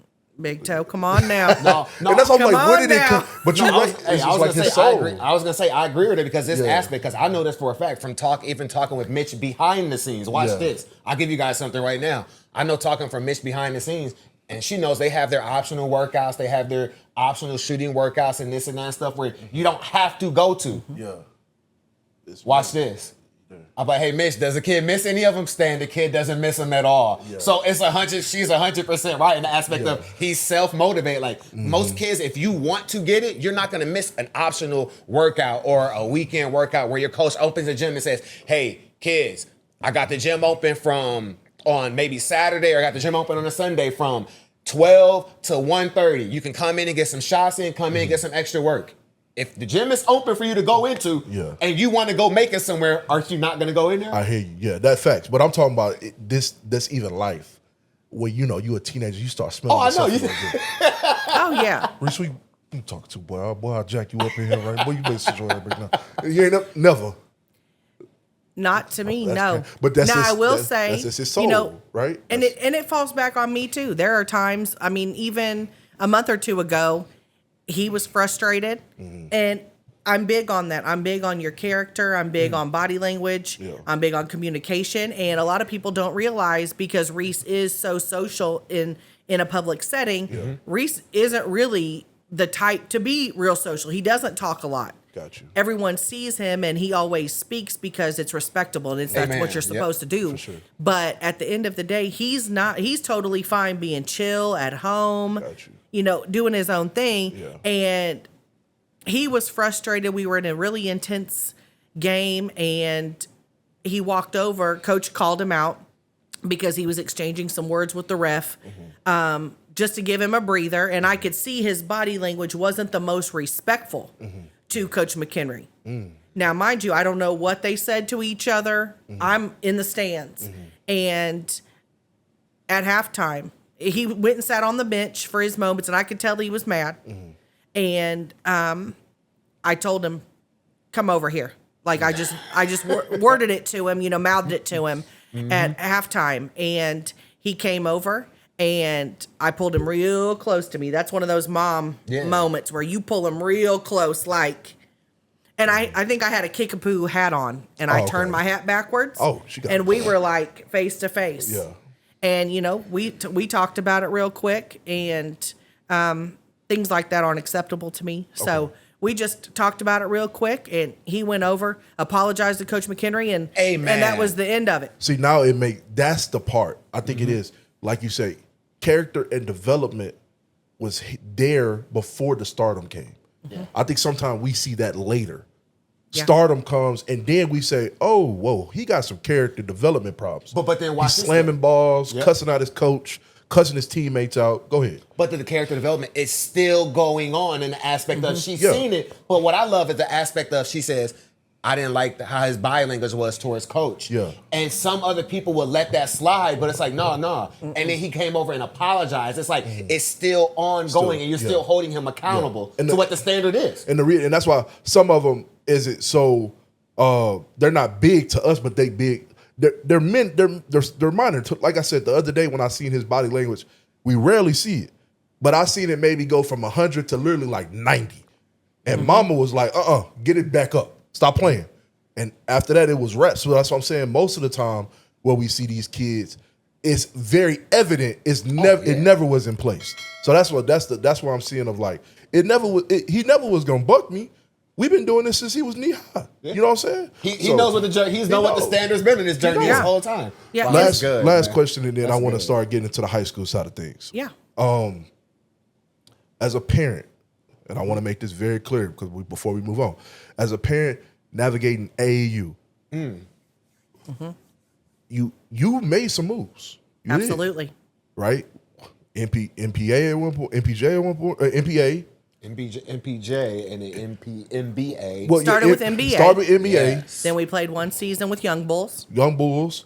Speaker 3: Big Toe, come on now.
Speaker 2: No, and that's why I'm
Speaker 3: Come
Speaker 2: like, where
Speaker 3: on
Speaker 2: did it
Speaker 3: now.
Speaker 2: come? But you're right. It's just like his soul.
Speaker 1: I was gonna say I agree with it because this
Speaker 2: Yeah.
Speaker 1: aspect, because I know this for a fact from talking with Mitch behind the scenes. Watch
Speaker 2: Yeah.
Speaker 1: this. I'll give you guys something right now. I know talking from Mitch behind the scenes, and she knows they have their optional workouts, they have their optional shooting workouts and this and that stuff where you don't have to go to.
Speaker 2: Yeah.
Speaker 1: Watch this. I'm like, hey, Mitch, does the kid miss any of them? Stan, the kid doesn't miss them at all.
Speaker 2: Yeah.
Speaker 1: So it's 100, she's 100% right in the aspect of he's self-motivated. Like most kids, if you want to get it, you're not going to miss an optional workout or a weekend workout where your coach opens the gym and says, hey, kids, I got the gym open on maybe Saturday, or I got the gym open on a Sunday from 12 to 1:30. You can come in and get some shots in, come in and get some extra work. If the gym is open for you to go into and you want to go make it somewhere, aren't you not going to go in there?
Speaker 2: I hear you. Yeah, that facts. But I'm talking about that's even life. Where you a teenager, you start smelling.
Speaker 1: Oh, I know.
Speaker 2: yourself a little bit.
Speaker 3: Oh, yeah.
Speaker 2: Reese, who you talking to, boy? Boy, I'll jack you up in here, right? Boy, you better sit your ass back now. You ain't up, never.
Speaker 3: Not to me,
Speaker 2: That's
Speaker 3: no.
Speaker 2: crazy. But that's
Speaker 3: now
Speaker 2: his-
Speaker 3: I will
Speaker 2: that's-
Speaker 3: say,
Speaker 2: that's just his soul, right?
Speaker 3: And it falls back on me too. There are times, I mean, even a month or two ago, he was frustrated, and I'm big on that. I'm big on your character. I'm big on body language.
Speaker 2: Yeah.
Speaker 3: I'm big on communication, and a lot of people don't realize because Reese is so social in a public setting. Reese isn't really the type to be real social. He doesn't talk a lot.
Speaker 2: Got you.
Speaker 3: Everyone sees him and he always speaks because it's respectable and that's
Speaker 1: Amen.
Speaker 3: what you're supposed to do.
Speaker 2: For sure.
Speaker 3: But at the end of the day, he's totally fine being chill at home,
Speaker 2: Got you.
Speaker 3: doing his own thing.
Speaker 2: Yeah.
Speaker 3: And he was frustrated. We were in a really intense game and he walked over. Coach called him out because he was exchanging some words with the ref. Just to give him a breather, and I could see his body language wasn't the most respectful to Coach McKinley. Now, mind you, I don't know what they said to each other. I'm in the stands, and at halftime, he went and sat on the bench for his moments, and I could tell he was mad. And I told him, "Come over here." Like I just worded it to him, mouthed it to him at halftime, and he came over. And I pulled him real close to me. That's one of those mom moments where you pull him real close, like. And I think I had a kickapoo hat on, and I turned my hat backwards.
Speaker 2: Oh, she got
Speaker 3: and
Speaker 2: it.
Speaker 3: we were like face to face.
Speaker 2: Yeah.
Speaker 3: And we talked about it real quick, and things like that aren't acceptable to me. So we just talked about it real quick, and he went over, apologized to Coach McHenry, and
Speaker 1: Amen.
Speaker 3: and that was the end of it.
Speaker 2: See, now that's the part. I think it is, like you say, character and development was there before the stardom came.
Speaker 1: Yeah.
Speaker 2: I think sometimes we see that later.
Speaker 3: Yeah.
Speaker 2: Stardom comes, and then we say, oh, whoa, he got some character development problems.
Speaker 1: But then watch
Speaker 2: He's
Speaker 1: this
Speaker 2: slamming
Speaker 1: thing.
Speaker 2: balls,
Speaker 1: Yep.
Speaker 2: cussing out his coach, cussing his teammates out. Go ahead.
Speaker 1: But the character development is still going on in the aspect of she's
Speaker 2: Yeah.
Speaker 1: seen it. But what I love is the aspect of she says, I didn't like how his body language was towards coach.
Speaker 2: Yeah.
Speaker 1: And some other people would let that slide, but it's like, no. And then he came over and apologized. It's like, it's still ongoing and you're still holding him accountable
Speaker 2: And
Speaker 1: to what the standard is.
Speaker 2: And and that's why some of them they're not big to us, but they big. They're minor. Like I said the other day when I seen his body language, we rarely see it, but I seen it maybe go from 100 to literally like 90, and Mama was like, get it back up, stop playing, and after that it was reps. So that's what I'm saying. Most of the time where we see these kids, it's very evident. It's never it never was in place. So that's what I'm seeing of like it never was. He never was gonna buck me. We've been doing this since he was knee high. Yeah. You know what I'm saying?
Speaker 1: He knows what what the standard's been in his journey this whole time.
Speaker 3: Yeah.
Speaker 1: Wow,
Speaker 2: last question, and then I want to start getting into the high school side of things.
Speaker 3: Yeah.
Speaker 2: As a parent, and I want to make this very clear because before we move on, as a parent navigating AAU, you made some moves. You
Speaker 3: Absolutely.
Speaker 2: did, right? MPA at one point, MPJ at one point, MPA.
Speaker 1: MPJ and the MBA.
Speaker 2: Well,
Speaker 3: Started with NBA.
Speaker 2: Started with NBA.
Speaker 1: Yes.
Speaker 3: Then we played one season with Young Bulls.
Speaker 2: Young Bulls.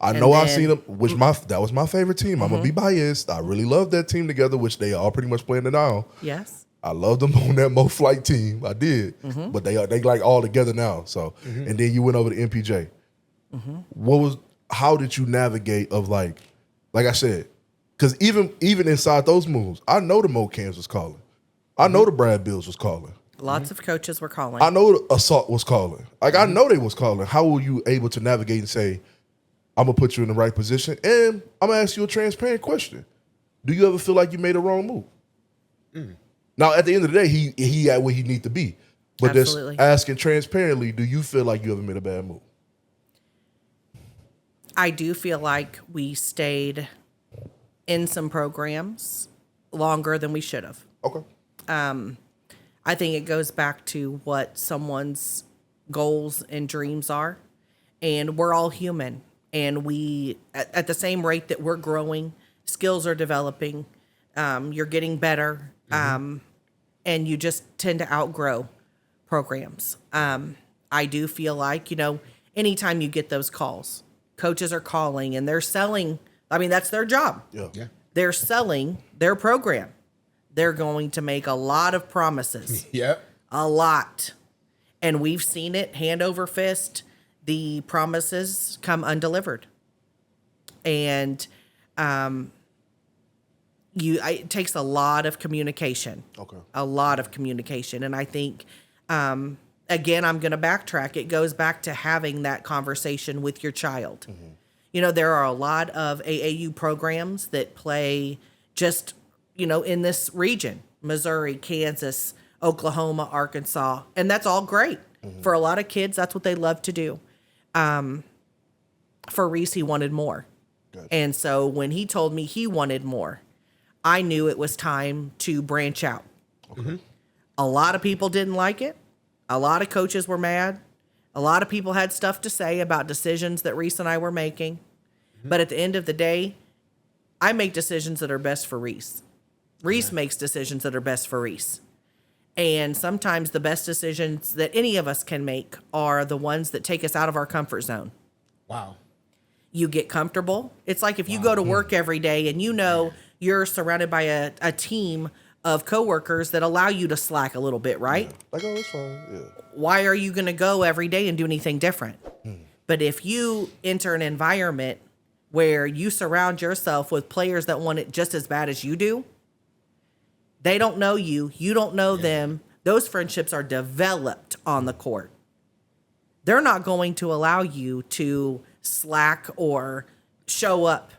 Speaker 2: I
Speaker 3: And
Speaker 2: know I
Speaker 3: then-
Speaker 2: seen them, that was my favorite team. I'm gonna be biased. I really love that team together, which they all pretty much playing it now.
Speaker 3: Yes.
Speaker 2: I loved them on that Mo Flight team. I did, but they like all together now. So, and then you went over to MPJ. How did you navigate of like I said, because even inside those moves, I know the Mo Cams was calling. I know the Brad Bills was calling.
Speaker 3: Lots of coaches were calling.
Speaker 2: I know the Assault was calling. Like I know they was calling. How were you able to navigate and say, I'm gonna put you in the right position, and I'm gonna ask you a transparent question: do you ever feel like you made a wrong move? Now, at the end of the day, he at where he need to be, but
Speaker 3: Absolutely.
Speaker 2: just asking transparently, do you feel like you ever made a bad move?
Speaker 3: I do feel like we stayed in some programs longer than we should have.
Speaker 2: Okay.
Speaker 3: I think it goes back to what someone's goals and dreams are. And we're all human. And we, at the same rate that we're growing, skills are developing, you're getting better, and you just tend to outgrow programs. I do feel like, anytime you get those calls, coaches are calling and they're selling. I mean, that's their job.
Speaker 2: Yeah.
Speaker 3: They're selling their program. They're going to make a lot of promises.
Speaker 1: Yep.
Speaker 3: A lot. And we've seen it hand over fist. The promises come undelivered. And it takes a lot of communication.
Speaker 2: Okay.
Speaker 3: A lot of communication. And I think, again, I'm going to backtrack. It goes back to having that conversation with your child. There are a lot of AAU programs that play just, in this region, Missouri, Kansas, Oklahoma, Arkansas, and that's all great. For a lot of kids, that's what they love to do. For Reese, he wanted more.
Speaker 2: Gotcha.
Speaker 3: And so when he told me he wanted more, I knew it was time to branch out. A lot of people didn't like it. A lot of coaches were mad. A lot of people had stuff to say about decisions that Reese and I were making. But at the end of the day, I make decisions that are best for Reese. Reese makes decisions that are best for Reese. And sometimes the best decisions that any of us can make are the ones that take us out of our comfort zone.
Speaker 1: Wow.
Speaker 3: You get comfortable. It's like if you go to work every day and you're surrounded by a team of coworkers that allow you to slack a little bit, right?
Speaker 2: Like, oh, it's fine. Yeah.
Speaker 3: Why are you going to go every day and do anything different? But if you enter an environment where you surround yourself with players that want it just as bad as you do, they don't know you. You don't know them. Those friendships are developed on the court. They're not going to allow you to slack or show up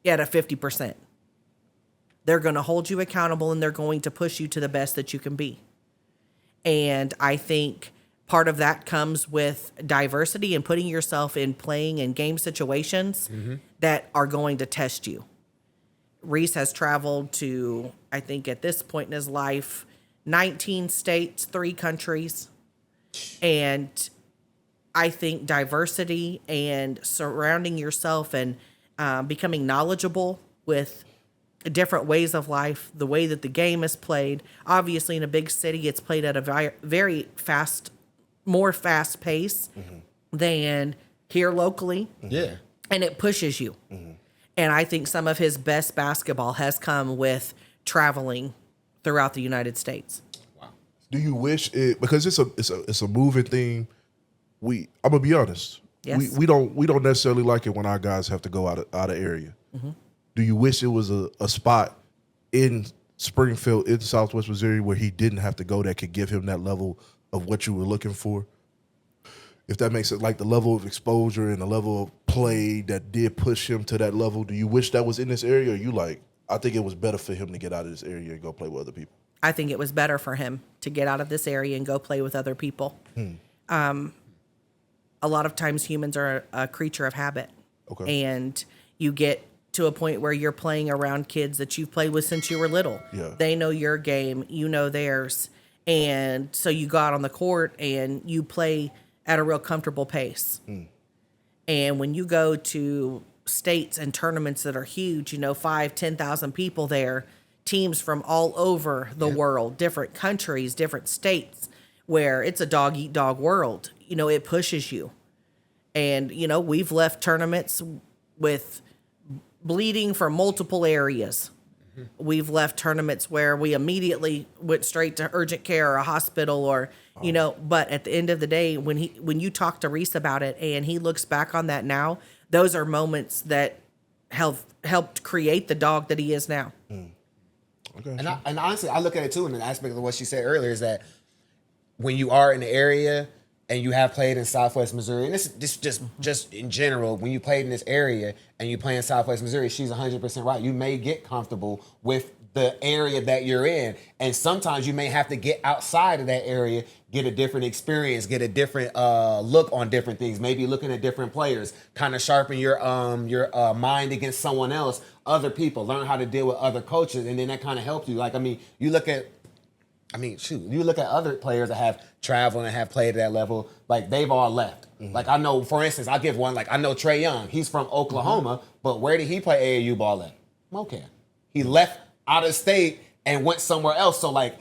Speaker 3: at a 50%. They're going to hold you accountable and they're going to push you to the best that you can be. And I think part of that comes with diversity and putting yourself in playing and game situations that are going to test you. Reese has traveled to, I think at this point in his life, 19 states, 3 countries. And I think diversity and surrounding yourself and becoming knowledgeable with different ways of life, the way that the game is played. Obviously, in a big city, it's played at a very fast, more fast pace than here locally.
Speaker 1: Yeah.
Speaker 3: And it pushes you. And I think some of his best basketball has come with traveling throughout the United States.
Speaker 1: Wow.
Speaker 2: Do you wish it, because it's a moving thing? I'm gonna be honest.
Speaker 3: Yes.
Speaker 2: We don't necessarily like it when our guys have to go out of area. Do you wish it was a spot in Springfield, in Southwest Missouri, where he didn't have to go, that could give him that level of what you were looking for? If that makes it, like the level of exposure and the level of played that did push him to that level? Do you wish that was in this area, or you like, I think it was better for him to get out of this area and go play with other people?
Speaker 3: I think it was better for him to get out of this area and go play with other people. A lot of times humans are a creature of habit.
Speaker 2: Okay.
Speaker 3: And you get to a point where you're playing around kids that you've played with since you were little.
Speaker 2: Yeah.
Speaker 3: They know your game, you know theirs. And so you go out on the court and you play at a real comfortable pace. And when you go to states and tournaments that are huge, 5,000, 10,000 people there, teams from all over the world, different countries, different states, where it's a dog eat dog world, it pushes you. And, we've left tournaments with bleeding from multiple areas. We've left tournaments where we immediately went straight to urgent care or a hospital or, but at the end of the day, when you talk to Reese about it and he looks back on that now, those are moments that helped create the dog that he is now.
Speaker 2: Okay.
Speaker 1: And honestly, I look at it too in an aspect of what she said earlier is that when you are in the area and you have played in Southwest Missouri, and this just in general, when you played in this area and you play in Southwest Missouri, she's 100% right. You may get comfortable with the area that you're in, and sometimes you may have to get outside of that area, get a different experience, get a different look on different things, maybe looking at different players, kind of sharpen your mind against someone else, other people, learn how to deal with other coaches, and then that kind of helps you. Like, you look at other players that have traveled and have played at that level, like they've all left. Like I know, for instance, I'll give one, like I know Trae Young, he's from Oklahoma, but where did he play AAU ball at? Okay. He left out of state and went somewhere else. So like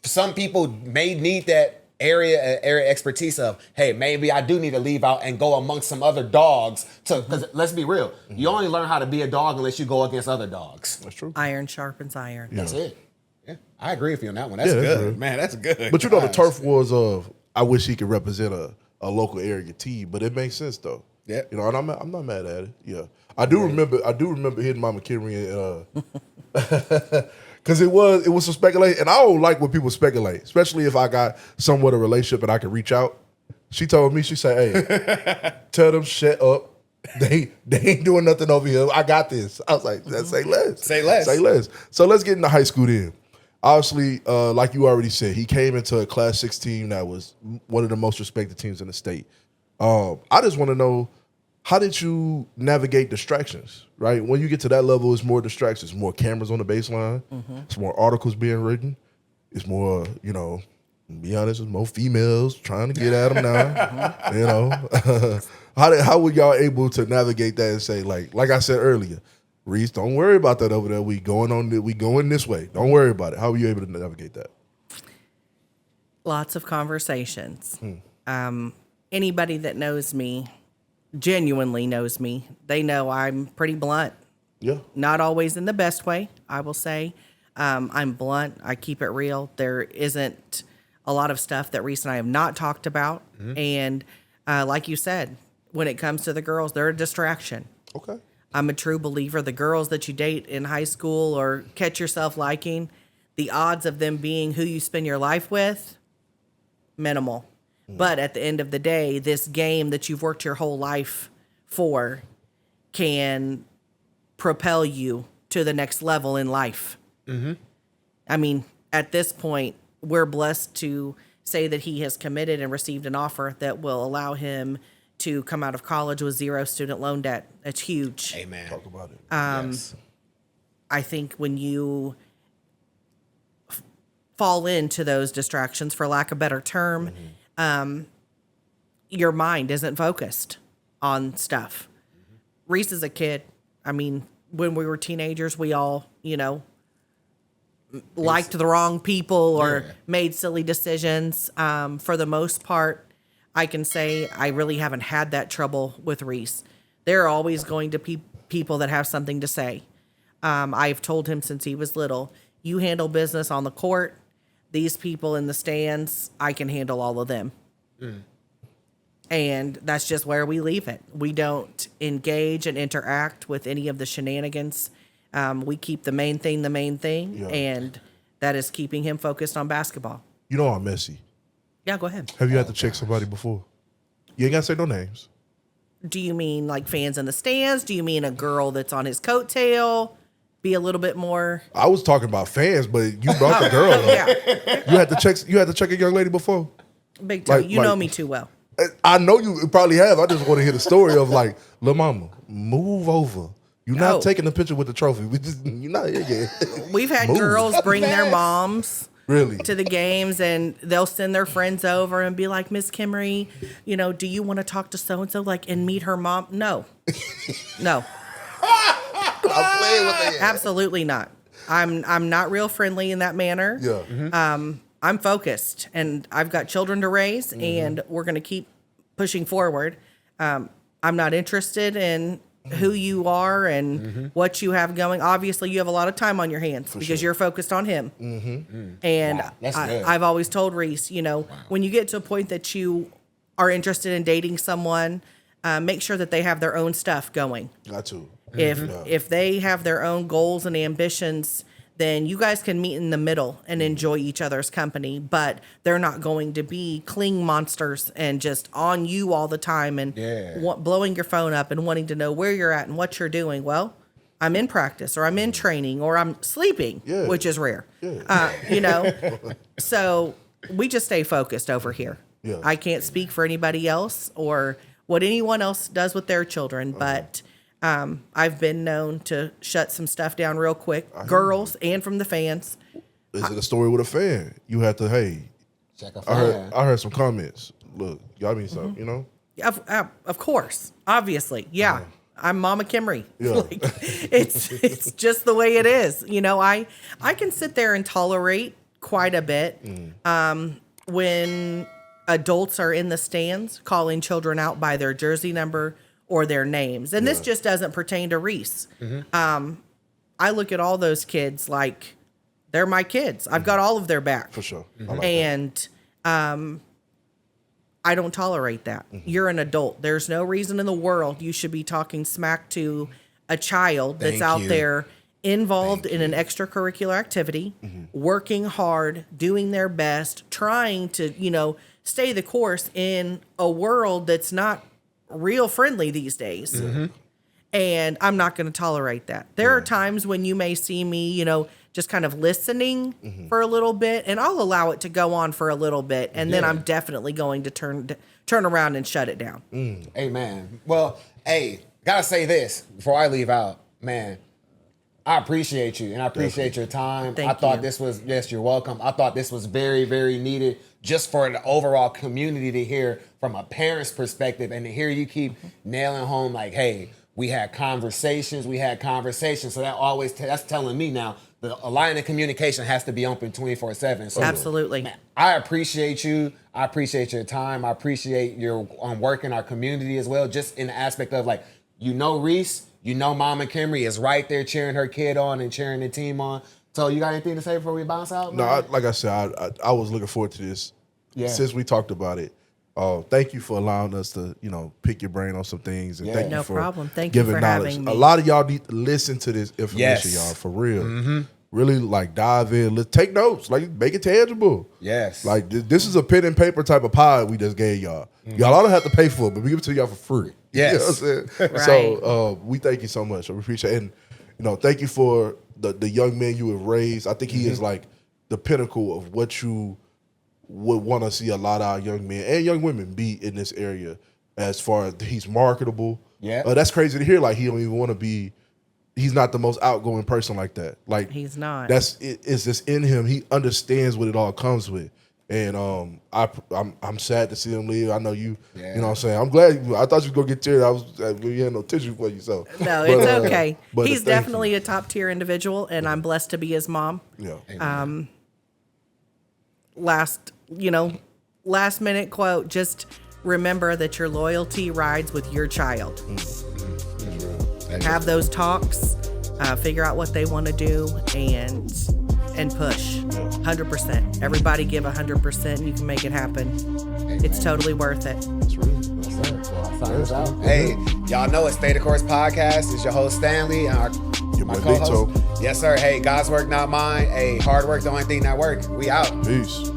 Speaker 1: some people may need that area expertise of, hey, maybe I do need to leave out and go amongst some other dogs because let's be real, you only learn how to be a dog unless you go against other dogs.
Speaker 2: That's true.
Speaker 3: Iron sharpens iron.
Speaker 2: Yeah.
Speaker 1: That's it. Yeah, I agree with you on that one. That's
Speaker 2: that's
Speaker 1: good.
Speaker 2: real.
Speaker 1: Man, that's good.
Speaker 2: But the turf wars of, I wish he could represent a local area team, but it makes sense though.
Speaker 1: Yeah.
Speaker 2: And I'm not mad at it. Yeah. I do remember hitting Mama Kimrey because it was some speculation, and I don't like when people speculate, especially if I got somewhat a relationship and I can reach out. She told me, she said, "Hey, tell them shut up. They ain't doing nothing over here. I got this." I was like, "Say less.
Speaker 1: Say less.
Speaker 2: Say less." So let's get into high school then. Obviously, like you already said, he came into a Class 6 team that was one of the most respected teams in the state. I just want to know, how did you navigate distractions, right? When you get to that level, it's more distractions, more cameras on the baseline, it's more articles being written, it's more, to be honest, it's more females trying to get at them now, How were y'all able to navigate that and say, like I said earlier, Reese, don't worry about that over there. We going this way. Don't worry about it. How were you able to navigate that?
Speaker 3: Lots of conversations. Anybody that knows me, genuinely knows me, they know I'm pretty blunt.
Speaker 2: Yeah.
Speaker 3: Not always in the best way, I will say. I'm blunt. I keep it real. There isn't a lot of stuff that Reese and I have not talked about. And like you said, when it comes to the girls, they're a distraction.
Speaker 2: Okay.
Speaker 3: I'm a true believer. The girls that you date in high school or catch yourself liking, the odds of them being who you spend your life with, minimal. But at the end of the day, this game that you've worked your whole life for can propel you to the next level in life. I mean, at this point, we're blessed to say that he has committed and received an offer that will allow him to come out of college with 0 student loan debt. That's huge.
Speaker 1: Amen.
Speaker 2: Talk about it.
Speaker 1: Yes.
Speaker 3: I think when you fall into those distractions, for lack of a better term, your mind isn't focused on stuff. Reese is a kid. I mean, when we were teenagers, we all, liked the wrong people or made silly decisions. For the most part, I can say I really haven't had that trouble with Reese. There are always going to be people that have something to say. I've told him since he was little, you handle business on the court. These people in the stands, I can handle all of them. And that's just where we leave it. We don't engage and interact with any of the shenanigans. We keep the main thing, and that is keeping him focused on basketball.
Speaker 2: I'm messy.
Speaker 3: Yeah, go ahead.
Speaker 2: Have you had to check somebody before? You ain't got to say no names.
Speaker 3: Do you mean like fans in the stands? Do you mean a girl that's on his coattail? Be a little bit more.
Speaker 2: I was talking about fans, but you brought the girl up.
Speaker 3: Yeah,
Speaker 2: You had to check a young lady before?
Speaker 3: big time.
Speaker 2: Like-
Speaker 3: You know
Speaker 2: like-
Speaker 3: me too well.
Speaker 2: I know you probably have. I just want to hear the story of like, Lil Mama, move over. You're not
Speaker 3: No.
Speaker 2: taking a picture with the trophy. You're not here yet.
Speaker 3: We've had
Speaker 2: Move.
Speaker 3: girls bring their moms
Speaker 2: Really?
Speaker 3: to the games, and they'll send their friends over and be like, Miss Kimrey, do you want to talk to so and so, like, and meet her mom? No, no,
Speaker 2: I'm playing with that.
Speaker 3: absolutely not. I'm not real friendly in that manner.
Speaker 2: Yeah.
Speaker 3: I'm focused, and I've got children to raise, and we're going to keep pushing forward. I'm not interested in who you are and what you have going. Obviously, you have a lot of time on your hands because you're focused on him. And
Speaker 1: Wow, that's good.
Speaker 3: I've always told Reese, when you get to a point that you are interested in dating someone, make sure that they have their own stuff going.
Speaker 2: Got to.
Speaker 3: If they have their own goals and ambitions, then you guys can meet in the middle and enjoy each other's company, but they're not going to be cling monsters and just on you all the time and blowing your phone up and wanting to know where you're at and what you're doing. Well, I'm in practice or I'm in training or I'm sleeping, which is rare. So we just stay focused over here.
Speaker 2: Yeah.
Speaker 3: I can't speak for anybody else or what anyone else does with their children, but I've been known to shut some stuff down real quick, girls and from the fans.
Speaker 2: Is it a story with a fan? You had to, hey,
Speaker 1: Check a
Speaker 2: I
Speaker 1: fan.
Speaker 2: heard some comments. Look, y'all mean something,
Speaker 3: Of course, obviously, yeah. I'm Mama Kimrey.
Speaker 2: Yeah.
Speaker 3: Like, it's just the way it is. I can sit there and tolerate quite a bit when adults are in the stands calling children out by their jersey number or their names. And this just doesn't pertain to Reese. I look at all those kids like they're my kids. I've got all of their back.
Speaker 2: For sure. I like
Speaker 3: And I don't tolerate that. You're an adult. There's no reason in the world you should be talking smack to a child that's
Speaker 1: Thank
Speaker 3: out
Speaker 1: you.
Speaker 3: there involved in an extracurricular activity, working hard, doing their best, trying to, stay the course in a world that's not real friendly these days. And I'm not going to tolerate that. There are times when you may see me, just kind of listening for a little bit, and I'll allow it to go on for a little bit, and then I'm definitely going to turn around and shut it down.
Speaker 1: Amen. Well, hey, gotta say this before I leave out, man. I appreciate you, and I appreciate your time.
Speaker 3: Thank
Speaker 1: I thought
Speaker 3: you.
Speaker 1: this was, yes, you're welcome. I thought this was very, very needed just for the overall community to hear from a parent's perspective and to hear you keep nailing home like, hey, we had conversations. So that's telling me now the line of communication has to be open 24/7. So
Speaker 3: Absolutely.
Speaker 1: man, I appreciate you. I appreciate your time. I appreciate your work in our community as well, just in the aspect of like, Reese, Mama Kimrey is right there cheering her kid on and cheering the team on. So you got anything to say before we bounce out?
Speaker 2: No,
Speaker 1: man?
Speaker 2: like I said, I was looking forward to this since we talked about it. Thank you for allowing us to, pick your brain on some things. And thank
Speaker 3: No
Speaker 2: you for
Speaker 3: problem. Thank you
Speaker 2: giving
Speaker 3: for
Speaker 2: knowledge.
Speaker 3: having me.
Speaker 2: A lot of y'all need to listen to this information,
Speaker 1: Yes.
Speaker 2: y'all, for real. Really, dive in. Let's take notes. Make it tangible.
Speaker 1: Yes.
Speaker 2: This is a pen and paper type of pod we just gave y'all. Y'all ought to have to pay for it, but we give it to y'all for free.
Speaker 1: Yes.
Speaker 2: You know what I'm saying?
Speaker 3: Right.
Speaker 2: So we thank you so much. I appreciate it. And, thank you for the young man you have raised. I think he is the pinnacle of what you would want to see a lot of our young men and young women be in this area as far as he's marketable.
Speaker 1: Yeah.
Speaker 2: That's crazy to hear. He don't even want to be, he's not the most outgoing person like that.
Speaker 3: He's not.
Speaker 2: It's just in him. He understands what it all comes with. And I'm sad to see him leave. I know you, you know what I'm saying? I'm glad. I thought you were going to get teared. We had no tissue for you. So
Speaker 3: No, it's okay.
Speaker 2: but
Speaker 3: He's
Speaker 2: thank
Speaker 3: definitely a top tier individual, and I'm blessed to be his mom.
Speaker 2: Yeah.
Speaker 3: Last minute quote, just remember that your loyalty rides with your child. Have those talks, figure out what they want to do, and push 100%. Everybody give 100%. You can make it happen. It's totally worth it.
Speaker 1: Hey, y'all know it. Stay the Course Podcast is your host Stanley and my
Speaker 2: boy
Speaker 1: co-host. Yes, sir. Hey, God's work, not mine. Hey, hard work, the only thing that work. We out.
Speaker 2: Peace.